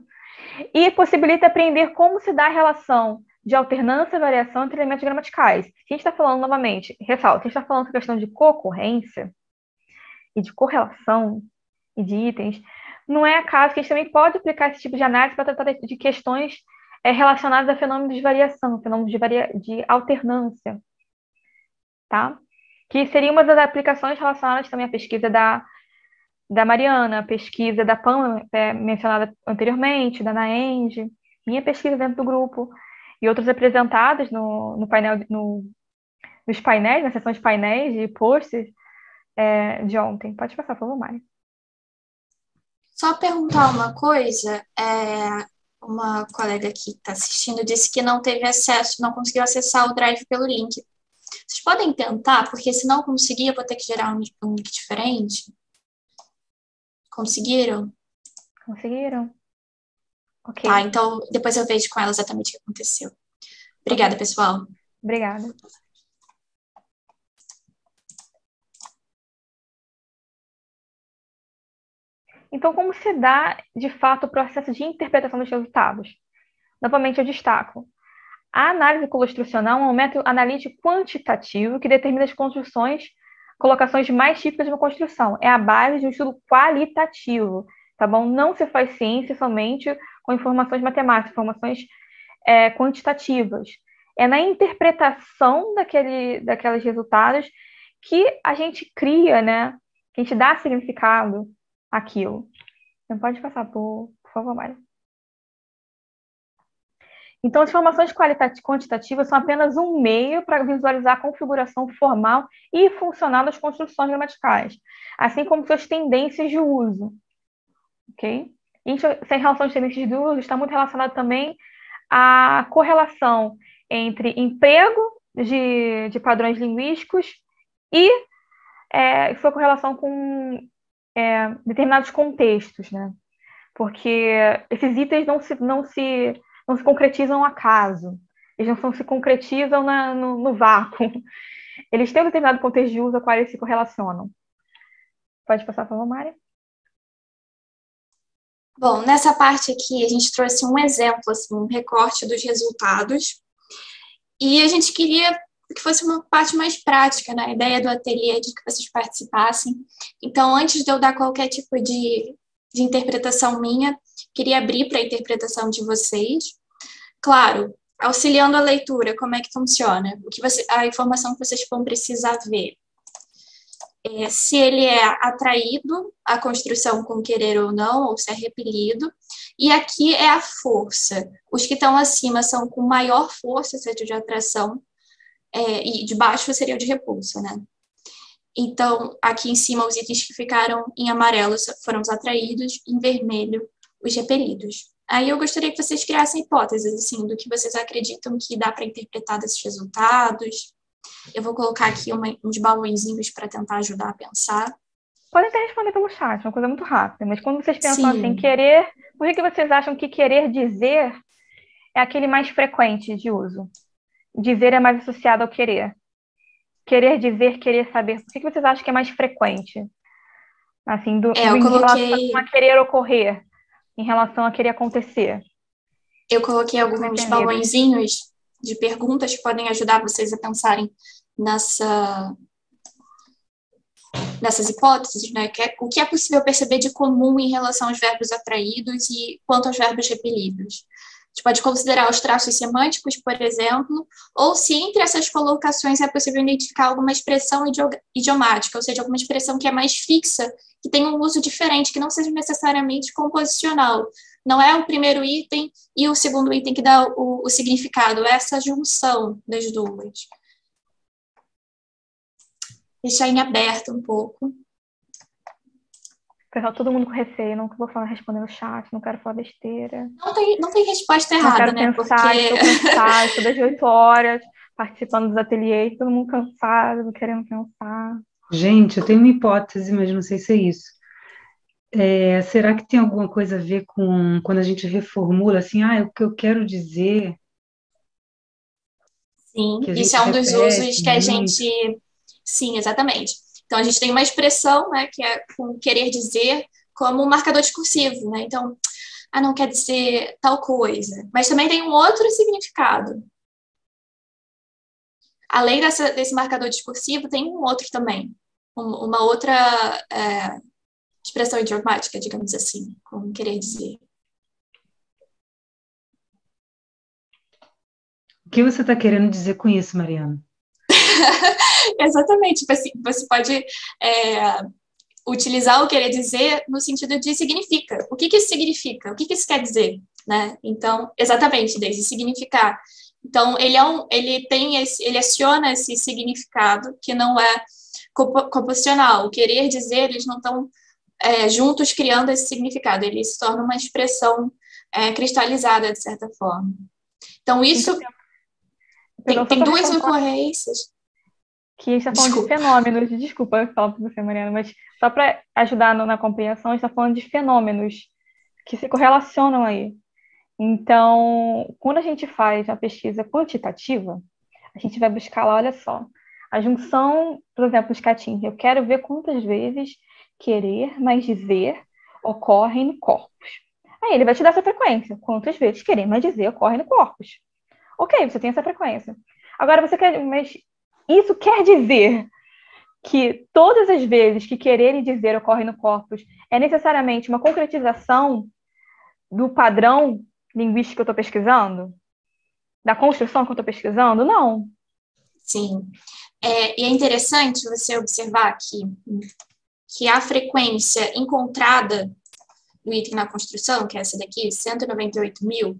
E possibilita aprender como se dá a relação de alternância e variação entre elementos gramaticais. Se a gente está falando, novamente, ressalto, se a gente está falando sobre questão de concorrência e de correlação, e de itens, não é acaso que a gente também pode aplicar esse tipo de análise para tratar de questões relacionadas a fenômenos de variação, fenômenos de alternância, tá? Que seria uma das aplicações relacionadas também à pesquisa da Mariana, a pesquisa da Pam, mencionada anteriormente, da Naenge, minha pesquisa dentro do grupo, e outros apresentados no painel, nos painéis, na sessão de painéis e posts de ontem. Pode passar, por favor, Mari. Só perguntar uma coisa, uma colega que está assistindo disse que não teve acesso, não conseguiu acessar o Drive pelo link. Vocês podem tentar, porque se não conseguir, eu vou ter que gerar um link diferente. Conseguiram? Conseguiram? Ok. Tá, então depois eu vejo com ela exatamente o que aconteceu. Obrigada, pessoal. Obrigada. Então, como se dá, de fato, o processo de interpretação dos resultados? Novamente, eu destaco. A análise colostrucional é um método analítico quantitativo que determina as colocações mais típicas de uma construção. É a base de um estudo qualitativo, tá bom? Não se faz ciência somente com informações matemáticas, informações quantitativas. É na interpretação daqueles resultados que a gente cria, né? Que a gente dá significado àquilo. Então, pode passar, por favor, Mário. Então, as informações quantitativas são apenas um meio para visualizar a configuração formal e funcional das construções gramaticais, assim como suas tendências de uso. Ok? Sem relação às tendências de uso, está muito relacionado também à correlação entre emprego de padrões linguísticos e sua correlação com determinados contextos, né? Porque esses itens não se concretizam ao acaso, eles não se concretizam no vácuo. Eles têm um determinado contexto de uso ao qual eles se correlacionam. Pode passar, por favor, Mária? Bom, nessa parte aqui a gente trouxe um exemplo, assim, um recorte dos resultados, e a gente queria que fosse uma parte mais prática, né? A ideia do ateliê de que vocês participassem. Então, antes de eu dar qualquer tipo de interpretação minha, queria abrir para a interpretação de vocês. Claro, auxiliando a leitura, como é que funciona? A informação que vocês vão precisar ver. Se ele é atraído à construção com querer ou não, ou se é repelido. E aqui é a força. Os que estão acima são com maior força, seja de atração, e de baixo seria o de repulsa, né? Então, aqui em cima, os itens que ficaram em amarelo foram os atraídos, em vermelho, os repelidos. Aí eu gostaria que vocês criassem hipóteses, assim, do que vocês acreditam que dá para interpretar desses resultados. Eu vou colocar aqui uns balõezinhos para tentar ajudar a pensar. Podem até responder pelo chat, uma coisa muito rápida, mas quando vocês pensam Sim. assim, querer, por que vocês acham que querer dizer é aquele mais frequente de uso? Dizer é mais associado ao querer. Querer dizer, querer saber. Por que vocês acham que é mais frequente? Assim, eu em coloquei... relação a querer ocorrer, em relação a querer acontecer. Eu coloquei alguns balõezinhos de perguntas que podem ajudar vocês a pensarem nessas hipóteses, né? O que é possível perceber de comum em relação aos verbos atraídos e quanto aos verbos repelidos. A gente pode considerar os traços semânticos, por exemplo, ou se entre essas colocações é possível identificar alguma expressão idiomática, ou seja, alguma expressão que é mais fixa, que tem um uso diferente, que não seja necessariamente composicional. Não é o primeiro item e o segundo item que dá o significado, é essa junção das duas. Deixar em aberto um pouco. Pessoal, todo mundo com receio, não vou falar respondendo o chat, não quero falar besteira. Não tem resposta errada, né? Pensar, estou cansada, estou das 8 horas participando dos ateliês, todo mundo cansado, querendo pensar. Gente, eu tenho uma hipótese, mas não sei se é isso. Será que tem alguma coisa a ver com quando a gente reformula, assim, o que eu quero dizer? Sim, isso é um dos usos que a gente... Sim, exatamente. Então, a gente tem uma expressão, né, que é com querer dizer, como um marcador discursivo, né? Então, não quer dizer tal coisa. Mas também tem um outro significado. Além desse marcador discursivo, tem um outro também. Uma outra expressão idiomática, digamos assim, como querer dizer. O que você está querendo dizer com isso, Mariana? Exatamente. Você pode utilizar o querer dizer no sentido de significa. O que isso significa? O que isso quer dizer? Né? Então, exatamente, desde significar. Então, ele aciona esse significado que não é composicional. O querer dizer, eles não estão juntos criando esse significado. Ele se torna uma expressão cristalizada, de certa forma. Então, isso tem duas ocorrências. Que a gente está falando de fenômenos, desculpa eu falar para você, Mariana, mas só para ajudar na compreensão, a gente está falando de fenômenos que se correlacionam aí. Então, quando a gente faz uma pesquisa quantitativa, a gente vai buscar lá, olha só, a junção, por exemplo, os catins. Eu quero ver quantas vezes querer mais dizer ocorrem no corpus. Aí ele vai te dar essa frequência. Quantas vezes querer mais dizer ocorre no corpus. Ok, você tem essa frequência. Agora você quer... Mas isso quer dizer que todas as vezes que querer e dizer ocorre no corpus é necessariamente uma concretização do padrão linguístico que eu estou pesquisando? Da construção que eu estou pesquisando? Não. Sim. E é interessante você observar que a frequência encontrada do item na construção, que é essa daqui, 198.000,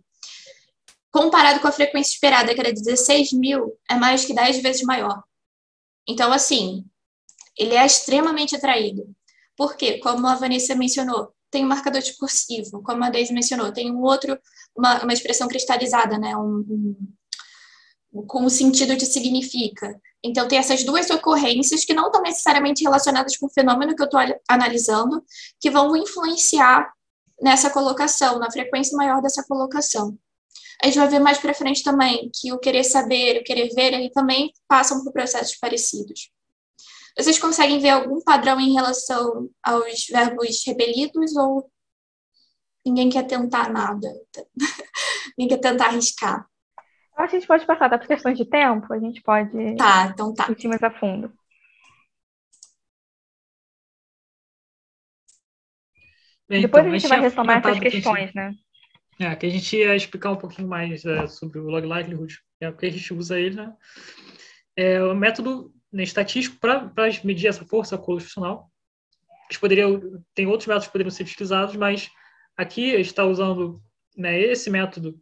comparado com a frequência esperada, que era 16.000, é mais que 10 vezes maior. Então, assim, ele é extremamente atraído. Por quê? Como a Vanessa mencionou, tem um marcador discursivo, como a Daisy mencionou, tem uma expressão cristalizada, né? Com o sentido de significa. Então, tem essas duas ocorrências que não estão necessariamente relacionadas com o fenômeno que eu estou analisando, que vão influenciar nessa colocação, na frequência maior dessa colocação. A gente vai ver mais para frente também que o querer saber, o querer ver, ele também passam por processos parecidos. Vocês conseguem ver algum padrão em relação aos verbos repelidos ou ninguém quer tentar nada? Ninguém quer tentar arriscar? Eu acho que a gente pode passar, por questões de tempo, a gente pode Tá, então tá. ir mais a fundo. Depois a gente vai retomar essas questões, né? Que a gente ia explicar um pouquinho mais sobre o log likelihood, porque a gente usa ele, né? É um método estatístico para medir essa força colusional. Tem outros métodos que poderiam ser utilizados, mas aqui a gente está usando, né, esse método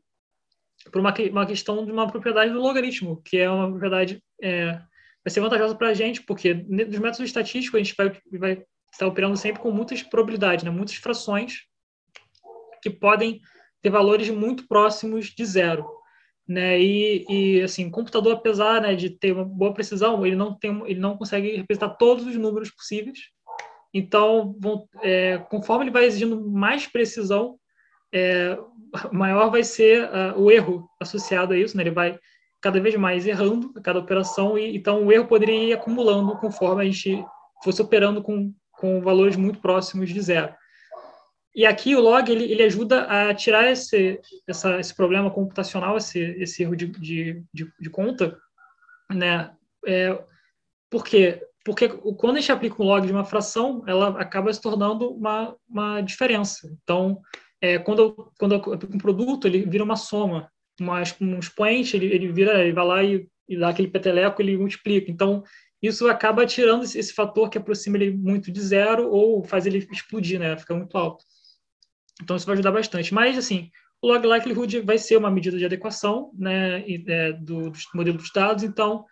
por uma questão de uma propriedade do logaritmo, que é uma propriedade vai ser vantajosa para a gente, porque nos métodos estatísticos a gente vai estar operando sempre com muitas probabilidades, né, muitas frações que podem ter valores muito próximos de zero, né? E assim, o computador, apesar, né, de ter uma boa precisão, ele não consegue representar todos os números possíveis. Então, conforme ele vai exigindo mais precisão, maior vai ser o erro associado a isso, né? Ele vai cada vez mais errando a cada operação, e então o erro poderia ir acumulando conforme a gente fosse operando com valores muito próximos de zero. E aqui o log ele ajuda a tirar esse problema computacional, esse erro de conta, né? Por quê? Porque quando a gente aplica um log de uma fração, ela acaba se tornando uma diferença. Então, quando eu aplico um produto, ele vira uma soma. Um expoente, ele vai lá e dá aquele peteleco, ele multiplica. Então, isso acaba tirando esse fator que aproxima ele muito de zero ou faz ele explodir, né? Fica muito alto. Então, isso vai ajudar bastante. Mas, assim, o log likelihood vai ser uma medida de adequação, né, do modelo dos dados. Então,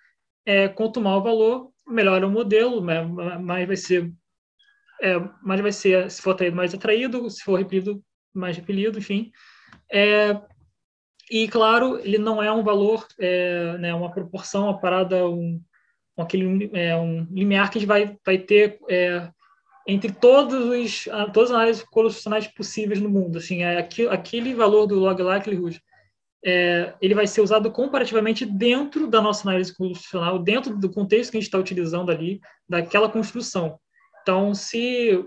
quanto maior o valor, melhor é o modelo, né, mais vai ser, se for atraído, mais atraído, se for repelido, mais repelido, enfim. E, claro, ele não é um valor, né, uma proporção, uma parada, um limiar que a gente vai ter entre todas as análises colusionais possíveis no mundo. Assim, aquele valor do log likelihood, ele vai ser usado comparativamente dentro da nossa análise colusional, dentro do contexto que a gente está utilizando ali, daquela construção. Então, se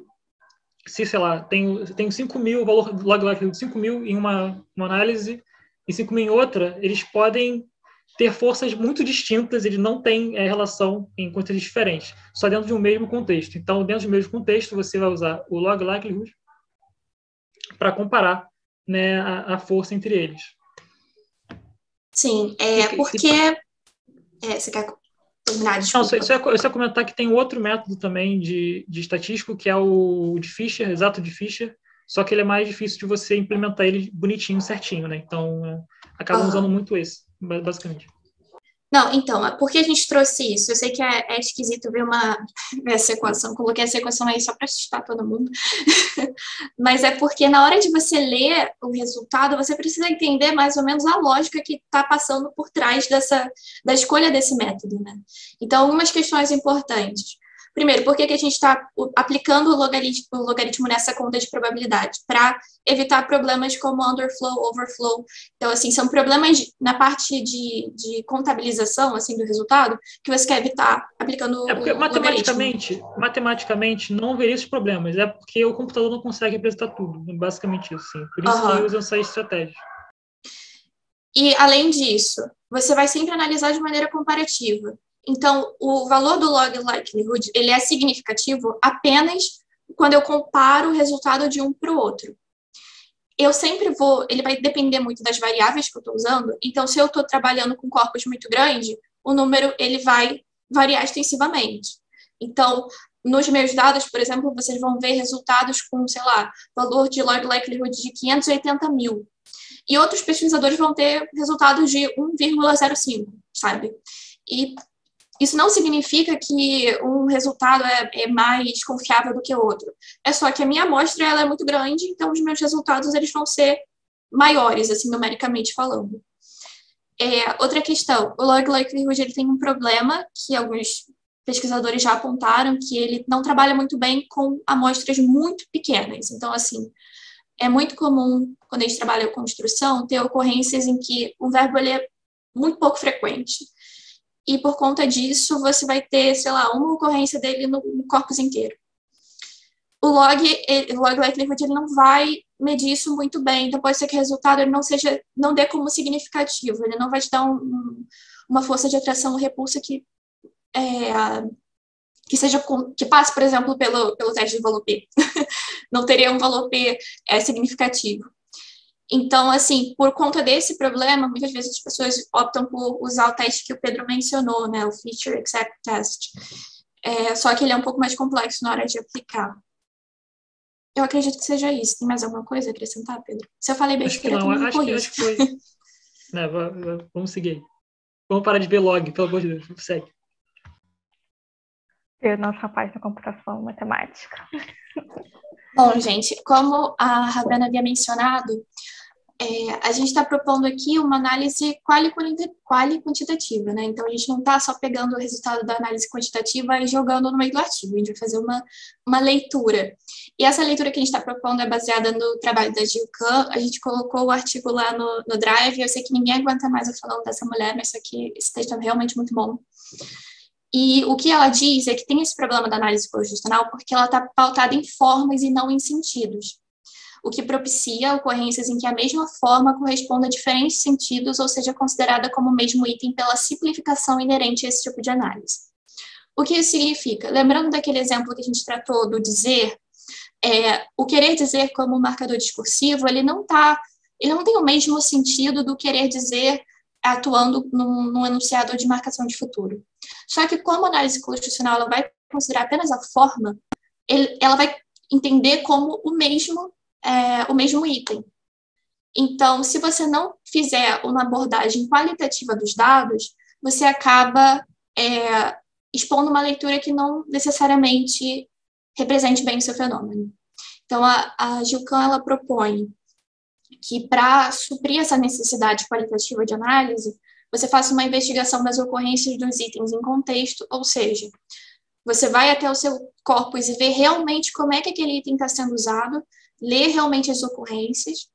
sei lá, tem 5.000, o valor do log likelihood de 5.000 em uma análise e 5.000 em outra, eles podem ter forças muito distintas, ele não tem relação em contextos diferentes, só dentro de um mesmo contexto. Então, dentro do mesmo contexto, você vai usar o log likelihood para comparar, né, a força entre eles. Sim, porque... você quer terminar? Desculpa. Não, eu só comentar que tem outro método também de estatístico, que é o de Fisher, exato de Fisher, só que ele é mais difícil de você implementar ele bonitinho, certinho, né? Então, acabam usando muito esse, basicamente. Não, então, por que a gente trouxe isso? Eu sei que é esquisito ver essa equação, coloquei essa equação aí só para assustar todo mundo, mas é porque na hora de você ler o resultado, você precisa entender mais ou menos a lógica que está passando por trás da escolha desse método, né? Então, algumas questões importantes. Primeiro, por que a gente está aplicando o logaritmo nessa conta de probabilidade? Para evitar problemas como underflow, overflow. Então, assim, são problemas na parte de contabilização, assim, do resultado, que você quer evitar aplicando porque o matematicamente não haveria esses problemas. É porque o computador não consegue representar tudo. Basicamente isso, sim. Por isso que usam essa estratégia. E, além disso, você vai sempre analisar de maneira comparativa. Então, o valor do log likelihood, ele é significativo apenas quando eu comparo o resultado de um para o outro. Ele vai depender muito das variáveis que eu estou usando, então, se eu estou trabalhando com corpos muito grandes, o número, ele vai variar extensivamente. Então, nos meus dados, por exemplo, vocês vão ver resultados com, sei lá, valor de log likelihood de 580 mil. E outros pesquisadores vão ter resultados de 1,05, sabe? E isso não significa que um resultado é mais confiável do que o outro. É só que a minha amostra ela é muito grande, então os meus resultados eles vão ser maiores, assim, numericamente falando. Outra questão, o log likelihood ele tem um problema que alguns pesquisadores já apontaram, que ele não trabalha muito bem com amostras muito pequenas. Então, assim, é muito comum, quando a gente trabalha com construção, ter ocorrências em que o verbo ele é muito pouco frequente. E por conta disso, você vai ter, sei lá, uma ocorrência dele no corpus inteiro. O log likelihood ele não vai medir isso muito bem, então pode ser que o resultado ele não dê como significativo, ele não vai te dar uma força de atração ou repulsa que passe, por exemplo, pelo teste de valor P. Não teria um valor P significativo. Então, assim, por conta desse problema, muitas vezes as pessoas optam por usar o teste que o Pedro mencionou, né, o Feature Exact Test. Só que ele é um pouco mais complexo na hora de aplicar. Eu acredito que seja isso. Tem mais alguma coisa a acrescentar, Pedro? Se eu falei besteira, tu me corrige. Acho que foi. Não, vamos seguir. Vamos parar de ver log, pelo amor de Deus. Segue. Nosso rapaz da computação matemática. Bom, gente, como a Ravena havia mencionado, a gente está propondo aqui uma análise quali-quantitativa, né? Então, a gente não está só pegando o resultado da análise quantitativa e jogando no meio do artigo, a gente vai fazer uma leitura. E essa leitura que a gente está propondo é baseada no trabalho da Jill Kahn. A gente colocou o artigo lá no Drive, eu sei que ninguém aguenta mais eu falando dessa mulher, mas esse texto é realmente muito bom. E o que ela diz é que tem esse problema da análise conjuncional porque ela está pautada em formas e não em sentidos, o que propicia ocorrências em que a mesma forma corresponde a diferentes sentidos ou seja considerada como o mesmo item pela simplificação inerente a esse tipo de análise. O que isso significa? Lembrando daquele exemplo que a gente tratou do dizer, o querer dizer como marcador discursivo, ele não tem o mesmo sentido do querer dizer atuando num enunciado de marcação de futuro. Só que como a análise constitucional ela vai considerar apenas a forma, ela vai entender como o mesmo item. Então, se você não fizer uma abordagem qualitativa dos dados, você acaba expondo uma leitura que não necessariamente represente bem o seu fenômeno. Então, a Jill Kahn, ela propõe que, para suprir essa necessidade qualitativa de análise, você faça uma investigação das ocorrências dos itens em contexto, ou seja, você vai até o seu corpus e vê realmente como é que aquele item está sendo usado, ler realmente as ocorrências,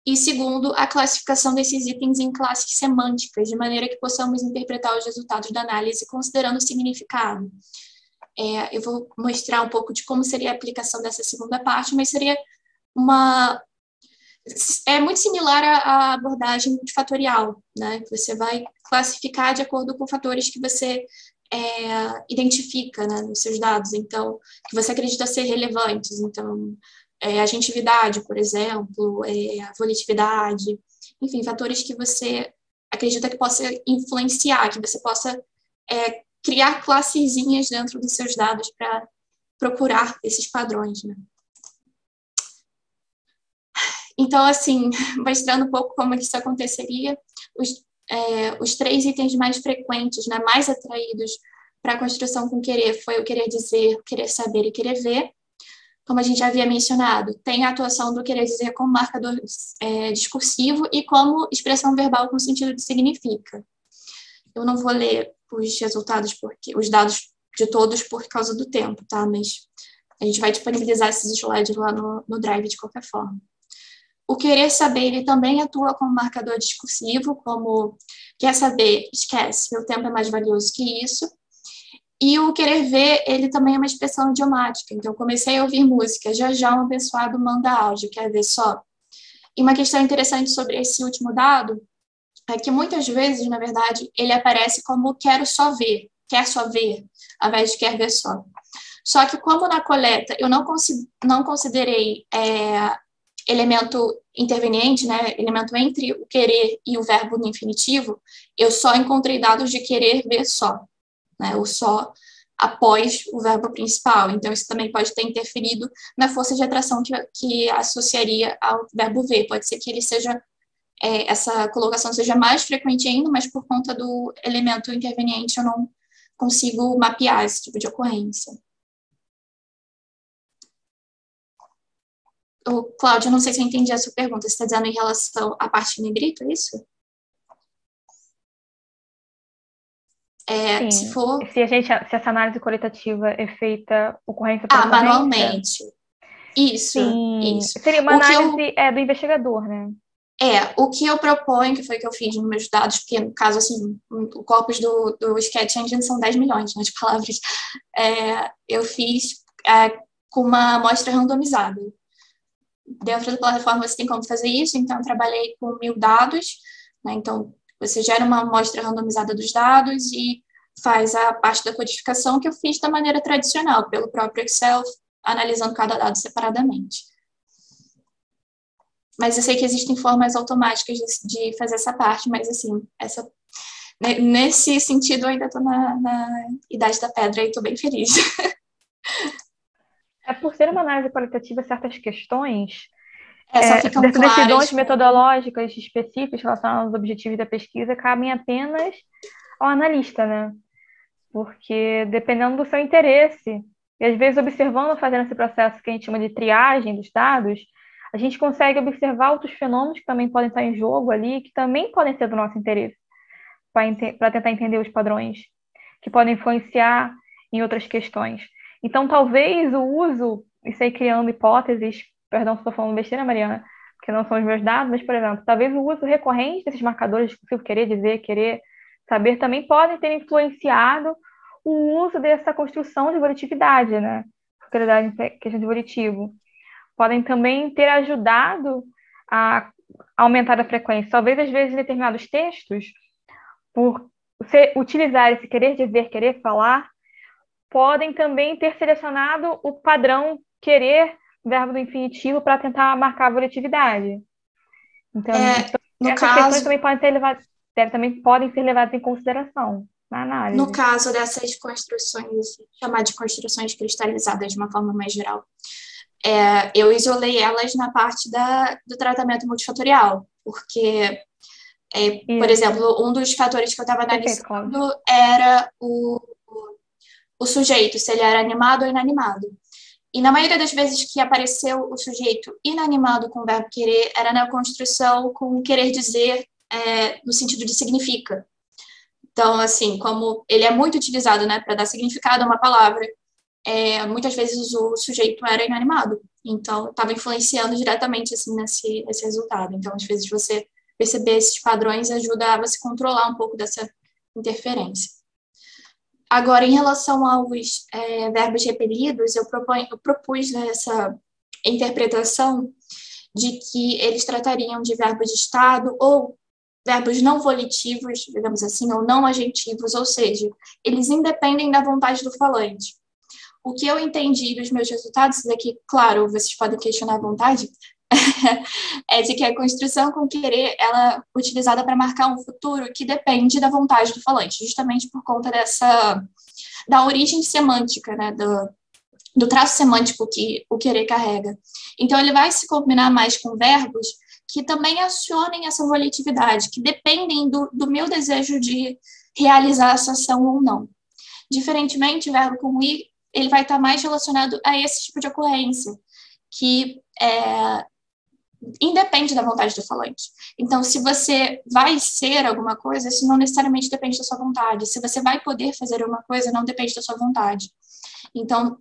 e segundo, a classificação desses itens em classes semânticas, de maneira que possamos interpretar os resultados da análise considerando o significado. Eu vou mostrar um pouco de como seria a aplicação dessa segunda parte, mas seria muito similar à abordagem multifatorial, né? Você vai classificar de acordo com fatores que você identifica, né, nos seus dados, então, que você acredita ser relevantes. Então, agentividade, por exemplo, a volitividade, enfim, fatores que você acredita que possa influenciar, que você possa criar classezinhas dentro dos seus dados para procurar esses padrões, né? Então, assim, mostrando um pouco como isso aconteceria, os 3 itens mais frequentes, né, mais atraídos para a construção com querer foi o querer dizer, o querer saber e querer ver. Como a gente já havia mencionado, tem a atuação do querer dizer como marcador discursivo e como expressão verbal com sentido de significa. Eu não vou ler os resultados, os dados de todos por causa do tempo, tá? Mas a gente vai disponibilizar esses slides lá no Drive de qualquer forma. O querer saber, ele também atua como marcador discursivo, como quer saber, esquece, meu tempo é mais valioso que isso. E o querer ver, ele também é uma expressão idiomática. Então, comecei a ouvir música, já já um abençoado manda áudio, quer ver só? E uma questão interessante sobre esse último dado é que muitas vezes, na verdade, ele aparece como quero só ver, quer só ver, ao invés de quer ver só. Só que como na coleta eu não considerei elemento interveniente, né, elemento entre o querer e o verbo no infinitivo, eu só encontrei dados de querer ver só, né, o só após o verbo principal. Então, isso também pode ter interferido na força de atração que associaria ao verbo ver. Pode ser que ele seja, essa colocação seja mais frequente ainda, mas por conta do elemento interveniente eu não consigo mapear esse tipo de ocorrência. Cláudia, não sei se eu entendi a sua pergunta. Você está dizendo em relação à parte em negrito, é isso? Sim. Se essa análise qualitativa é feita ocorrência por ocorrência... manualmente. Isso, sim. Isso. Seria uma análise do investigador, né? O que eu proponho, que foi o que eu fiz nos meus dados, porque, no caso, assim, o corpus do Sketch Engine são 10 milhões, né, de palavras. Eu fiz com uma amostra randomizada. Dentro da plataforma você tem como fazer isso, então eu trabalhei com 1000 dados, né? Então você gera uma amostra randomizada dos dados e faz a parte da codificação que eu fiz da maneira tradicional, pelo próprio Excel, analisando cada dado separadamente. Mas eu sei que existem formas automáticas de fazer essa parte, mas assim, nesse sentido eu ainda estou na idade da pedra e estou bem feliz. Por ser uma análise qualitativa, certas questões, decisões metodológicas específicas relacionadas aos objetivos da pesquisa cabem apenas ao analista, né? Porque dependendo do seu interesse, e às vezes observando, fazendo esse processo que a gente chama de triagem dos dados, a gente consegue observar outros fenômenos que também podem estar em jogo ali, que também podem ser do nosso interesse, para tentar entender os padrões, que podem influenciar em outras questões. Então, talvez o uso, isso aí criando hipóteses, perdão se estou falando besteira, Mariana, porque não são os meus dados, mas, por exemplo, talvez o uso recorrente desses marcadores discursivos, querer dizer, querer saber, também podem ter influenciado o uso dessa construção de volitividade, né? Questão de volitivo. Podem também ter ajudado a aumentar a frequência. Talvez, às vezes, em determinados textos, por você utilizar esse querer dizer, querer falar, podem também ter selecionado o padrão querer, verbo do infinitivo, para tentar marcar a volitividade. Então, essas questões também podem ser levadas em consideração na análise. No caso dessas construções, chamar de construções cristalizadas de uma forma mais geral, eu isolei elas na parte do tratamento multifatorial, porque, por exemplo, um dos fatores que eu estava analisando era o sujeito, se ele era animado ou inanimado. E na maioria das vezes que apareceu o sujeito inanimado com o verbo querer, era na construção com querer dizer no sentido de significa. Então, assim, como ele é muito utilizado, né, para dar significado a uma palavra, muitas vezes o sujeito era inanimado. Então, estava influenciando diretamente assim, nesse resultado. Então, às vezes, você perceber esses padrões ajuda a você controlar um pouco dessa interferência. Agora, em relação aos verbos repelidos, eu propus essa interpretação de que eles tratariam de verbos de estado ou verbos não volitivos, digamos assim, ou não agentivos, ou seja, eles independem da vontade do falante. O que eu entendi dos meus resultados é que, claro, vocês podem questionar à vontade, é de que a construção com querer, ela é utilizada para marcar um futuro que depende da vontade do falante, justamente por conta da origem semântica, né, do traço semântico que o querer carrega. Então, ele vai se combinar mais com verbos que também acionem essa volitividade, que dependem do meu desejo de realizar essa ação ou não. Diferentemente, o verbo com ir, ele vai estar mais relacionado a esse tipo de ocorrência, que independe da vontade do falante. Então, se você vai ser alguma coisa, isso não necessariamente depende da sua vontade. Se você vai poder fazer alguma coisa, não depende da sua vontade. Então,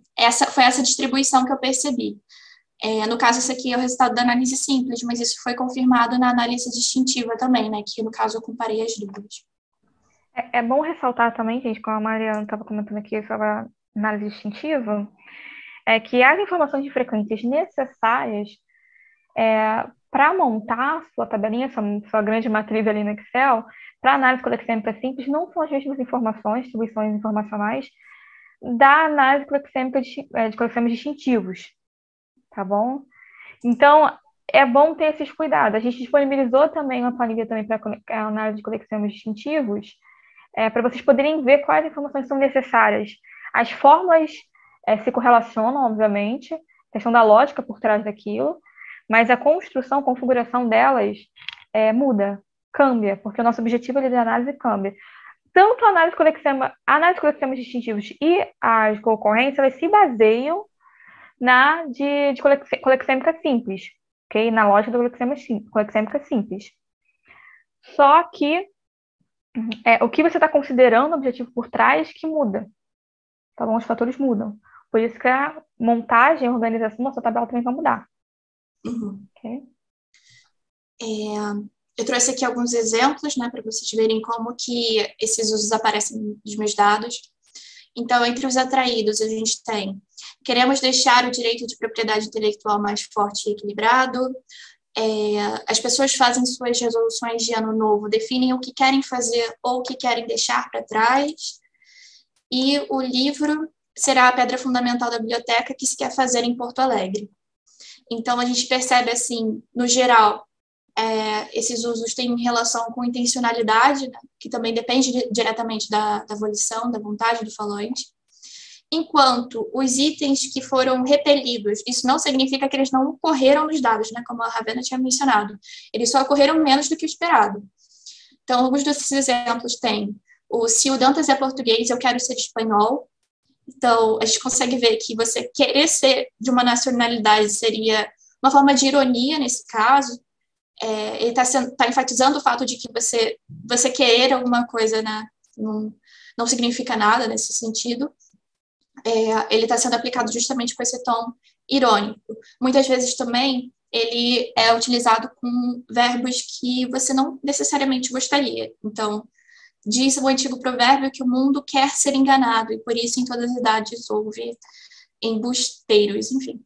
foi essa distribuição que eu percebi. No caso, esse aqui é o resultado da análise simples, mas isso foi confirmado na análise distintiva também, né? Que, no caso, eu comparei as duas. É bom ressaltar também, gente, como a Mariana estava comentando aqui sobre a análise distintiva, que as informações de frequências necessárias para montar sua tabelinha, sua grande matriz ali no Excel, para análise colexêmica simples, não são as mesmas informações, distribuições informacionais, da análise colexêmica de colexemas distintivos, tá bom? Então, é bom ter esses cuidados. A gente disponibilizou também uma planilha também para a análise de colexemas distintivos, para vocês poderem ver quais informações são necessárias. As fórmulas se correlacionam, obviamente, questão da lógica por trás daquilo, mas a construção, a configuração delas muda, cambia, porque o nosso objetivo ali de análise cambia. Tanto a análise de colexemas distintivos e as concorrências, elas se baseiam na de colexêmica simples, ok? Na lógica da colexêmica simples. Só que o que você está considerando o objetivo por trás que muda, tá bom? Os fatores mudam. Por isso que a montagem, a organização da sua tabela também vai mudar. Uhum. Okay? Eu trouxe aqui alguns exemplos, né, para vocês verem como que esses usos aparecem nos meus dados. Então, entre os atraídos, a gente tem: queremos deixar o direito de propriedade intelectual mais forte e equilibrado. As pessoas fazem suas resoluções de ano novo, definem o que querem fazer ou o que querem deixar para trás. E o livro será a pedra fundamental da biblioteca que se quer fazer em Porto Alegre. Então, a gente percebe, assim, no geral, esses usos têm relação com intencionalidade, né, que também depende diretamente da volição, da vontade do falante. Enquanto os itens que foram repelidos, isso não significa que eles não ocorreram nos dados, né, como a Ravena tinha mencionado. Eles só ocorreram menos do que o esperado. Então, alguns desses exemplos têm: se o Dantas é português, eu quero ser espanhol. Então, a gente consegue ver que você querer ser de uma nacionalidade seria uma forma de ironia nesse caso. Ele está enfatizando o fato de que você querer alguma coisa, né, não significa nada nesse sentido. Ele está sendo aplicado justamente com esse tom irônico. Muitas vezes também ele é utilizado com verbos que você não necessariamente gostaria. Então, diz o antigo provérbio que o mundo quer ser enganado, e por isso em todas as idades houve embusteiros, enfim.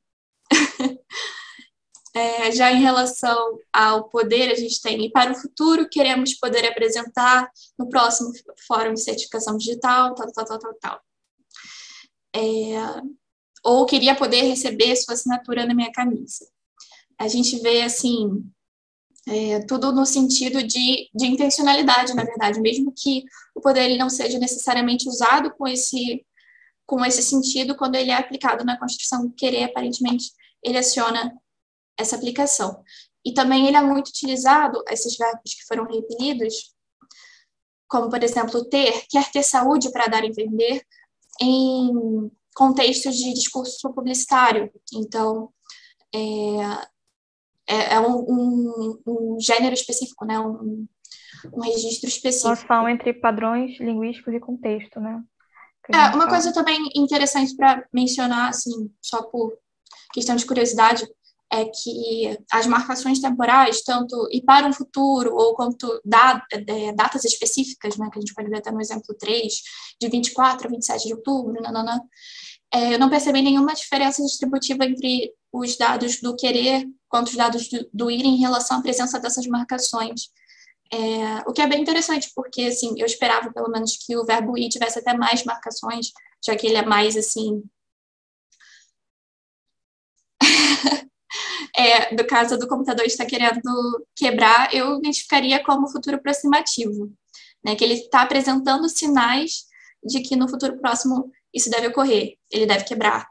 Já em relação ao poder, a gente tem: e para o futuro queremos poder apresentar no próximo fórum de certificação digital, tal. Ou queria poder receber sua assinatura na minha camisa. A gente vê, assim, tudo no sentido de intencionalidade, na verdade, mesmo que o poder ele não seja necessariamente usado com esse sentido, quando ele é aplicado na construção do querer, aparentemente, ele aciona essa aplicação. E também ele é muito utilizado, esses verbos que foram repelidos, como, por exemplo, quer ter saúde para dar e vender, em contextos de discurso publicitário. Então, um gênero específico, né? Um registro específico. Relação entre padrões linguísticos e contexto, né? Uma coisa também interessante para mencionar, assim, só por questão de curiosidade, é que as marcações temporais, tanto e para um futuro, ou quanto datas específicas, né, que a gente pode ver até no exemplo 3, de 24 a 27 de outubro, eu não percebi nenhuma diferença distributiva entre os dados do querer quanto os dados do ir em relação à presença dessas marcações. O que é bem interessante, porque, assim, eu esperava, pelo menos, que o verbo ir tivesse até mais marcações, já que ele é mais, assim... no caso do computador está querendo quebrar, eu identificaria como futuro aproximativo, né? Que ele está apresentando sinais de que no futuro próximo isso deve ocorrer, ele deve quebrar.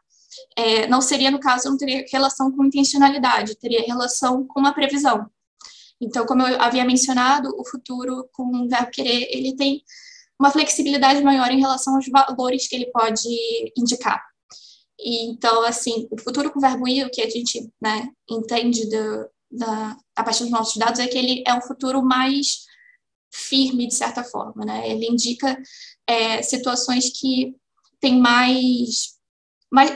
Não seria, no caso, não teria relação com intencionalidade, teria relação com uma previsão. Então, como eu havia mencionado, o futuro com o verbo querer, ele tem uma flexibilidade maior em relação aos valores que ele pode indicar. E, então, assim, o futuro com o verbo ir, o que a gente, né, entende a partir dos nossos dados é que ele é um futuro mais firme, de certa forma, né? Ele indica situações que têm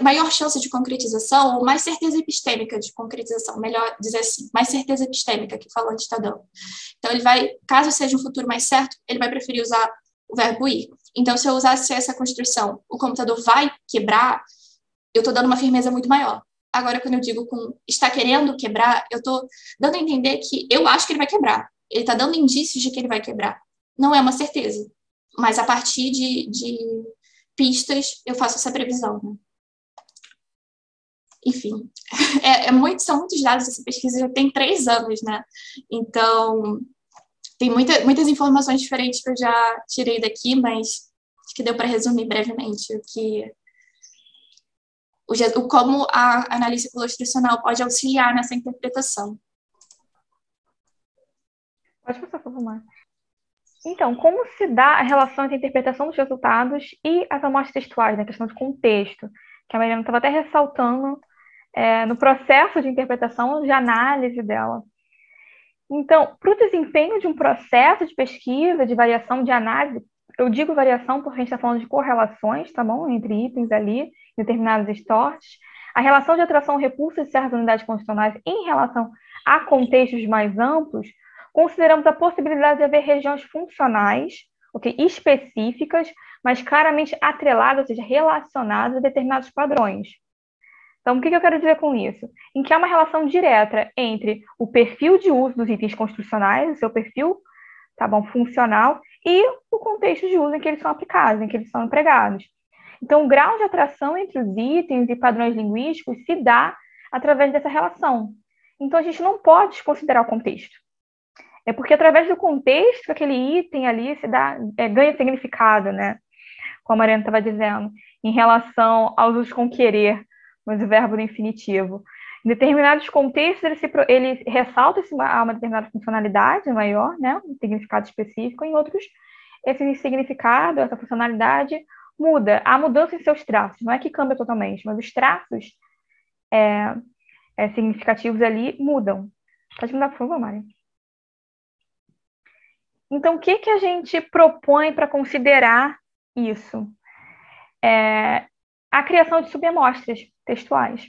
maior chance de concretização ou mais certeza epistêmica de concretização, melhor dizer assim, mais certeza epistêmica que o falante está dando. Então, ele vai, caso seja um futuro mais certo, ele vai preferir usar o verbo ir. Então, se eu usasse essa construção, o computador vai quebrar, eu estou dando uma firmeza muito maior. Agora, quando eu digo está querendo quebrar, eu estou dando a entender que eu acho que ele vai quebrar. Ele está dando indícios de que ele vai quebrar. Não é uma certeza, mas a partir de pistas eu faço essa previsão, né? Enfim, são muitos dados, essa pesquisa já tem 3 anos, né? Então, tem muitas informações diferentes que eu já tirei daqui, mas acho que deu para resumir brevemente como a análise instrucional pode auxiliar nessa interpretação. Pode passar, por favor, Marcos. Então, como se dá a relação entre a interpretação dos resultados e as amostras textuais, na questão de contexto, que a Mariana estava até ressaltando no processo de interpretação, de análise dela. Então, para o desempenho de um processo de pesquisa, de variação, de análise, eu digo variação porque a gente está falando de correlações, tá bom? Entre itens ali, determinados stores. A relação de atração repulsa de certas unidades constitucionais em relação a contextos mais amplos, consideramos a possibilidade de haver regiões funcionais, específicas, mas claramente atreladas, ou seja, relacionadas a determinados padrões. Então, o que eu quero dizer com isso? Em que há uma relação direta entre o perfil de uso dos itens constitucionais, o seu perfil, tá bom, funcional, e o contexto de uso em que eles são aplicados, em que eles são empregados. Então, o grau de atração entre os itens e padrões linguísticos se dá através dessa relação. Então, a gente não pode desconsiderar o contexto. É porque, através do contexto, aquele item ali ganha significado, né? Como a Mariana estava dizendo, em relação aos usos com querer, mas o verbo no infinitivo. Em determinados contextos, ele ressalta uma determinada funcionalidade maior, né? Um significado específico. Em outros, esse significado, essa funcionalidade, muda. Há mudança em seus traços. Não é que cambia totalmente, mas os traços significativos ali mudam. Pode mudar, por favor, Mari? Então, o que a gente propõe para considerar isso? A criação de subamostras textuais.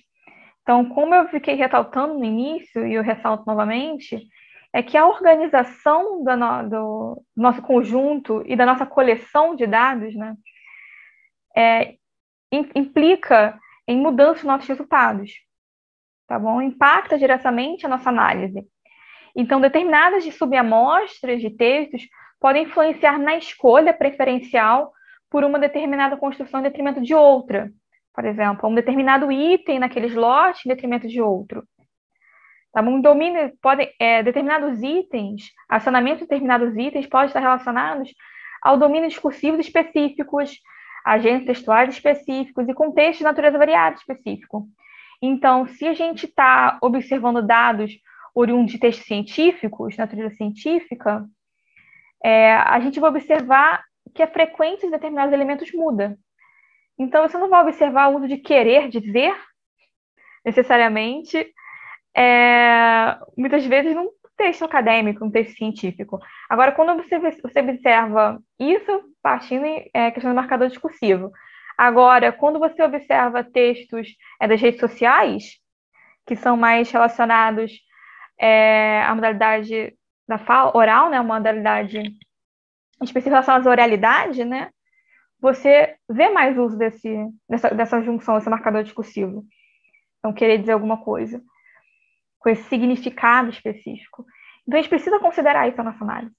Então, como eu fiquei ressaltando no início, e eu ressalto novamente, é que a organização do nosso conjunto e da nossa coleção de dados, né, implica em mudança nos nossos resultados, tá bom? Impacta diretamente a nossa análise. Então, determinadas subamostras de textos podem influenciar na escolha preferencial por uma determinada construção em detrimento de outra. Por exemplo, um determinado item naquele slot em detrimento de outro. Tá bom? Determinados itens, acionamento de determinados itens pode estar relacionados ao domínio discursivo específicos, agentes textuais específicos e contextos de natureza variada específico. Então, se a gente está observando dados oriundos de textos científicos, natureza científica, a gente vai observar que a frequência de determinados elementos muda. Então, você não vai observar o uso de querer dizer, necessariamente, muitas vezes num texto acadêmico, num texto científico. Agora, quando você observa isso, partindo em questão do marcador discursivo. Agora, quando você observa textos das redes sociais, que são mais relacionados à modalidade da fala oral, né, uma modalidade específica relacionada à oralidade, né, você vê mais uso dessa junção, desse marcador discursivo. Então, querer dizer alguma coisa com esse significado específico. Então, a gente precisa considerar isso na nossa análise.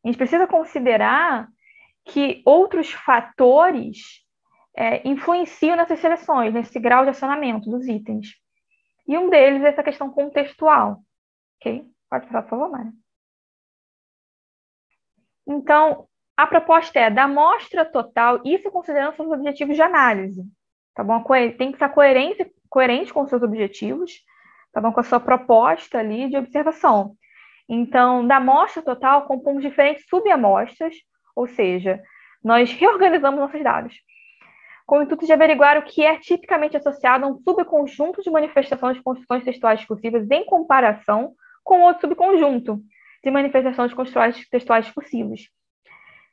A gente precisa considerar que outros fatores influenciam nessas seleções, nesse grau de acionamento dos itens. E um deles é essa questão contextual. Ok? Pode passar, por favor, Mari. Então, a proposta é da amostra total, isso considerando seus objetivos de análise. Tá bom? Tem que estar coerente com os seus objetivos, tá bom? Com a sua proposta ali de observação. Então, da amostra total, compomos diferentes subamostras, ou seja, nós reorganizamos nossos dados, com o intuito de averiguar o que é tipicamente associado a um subconjunto de manifestações de construções textuais discursivas em comparação com outro subconjunto de manifestações de construções textuais discursivas.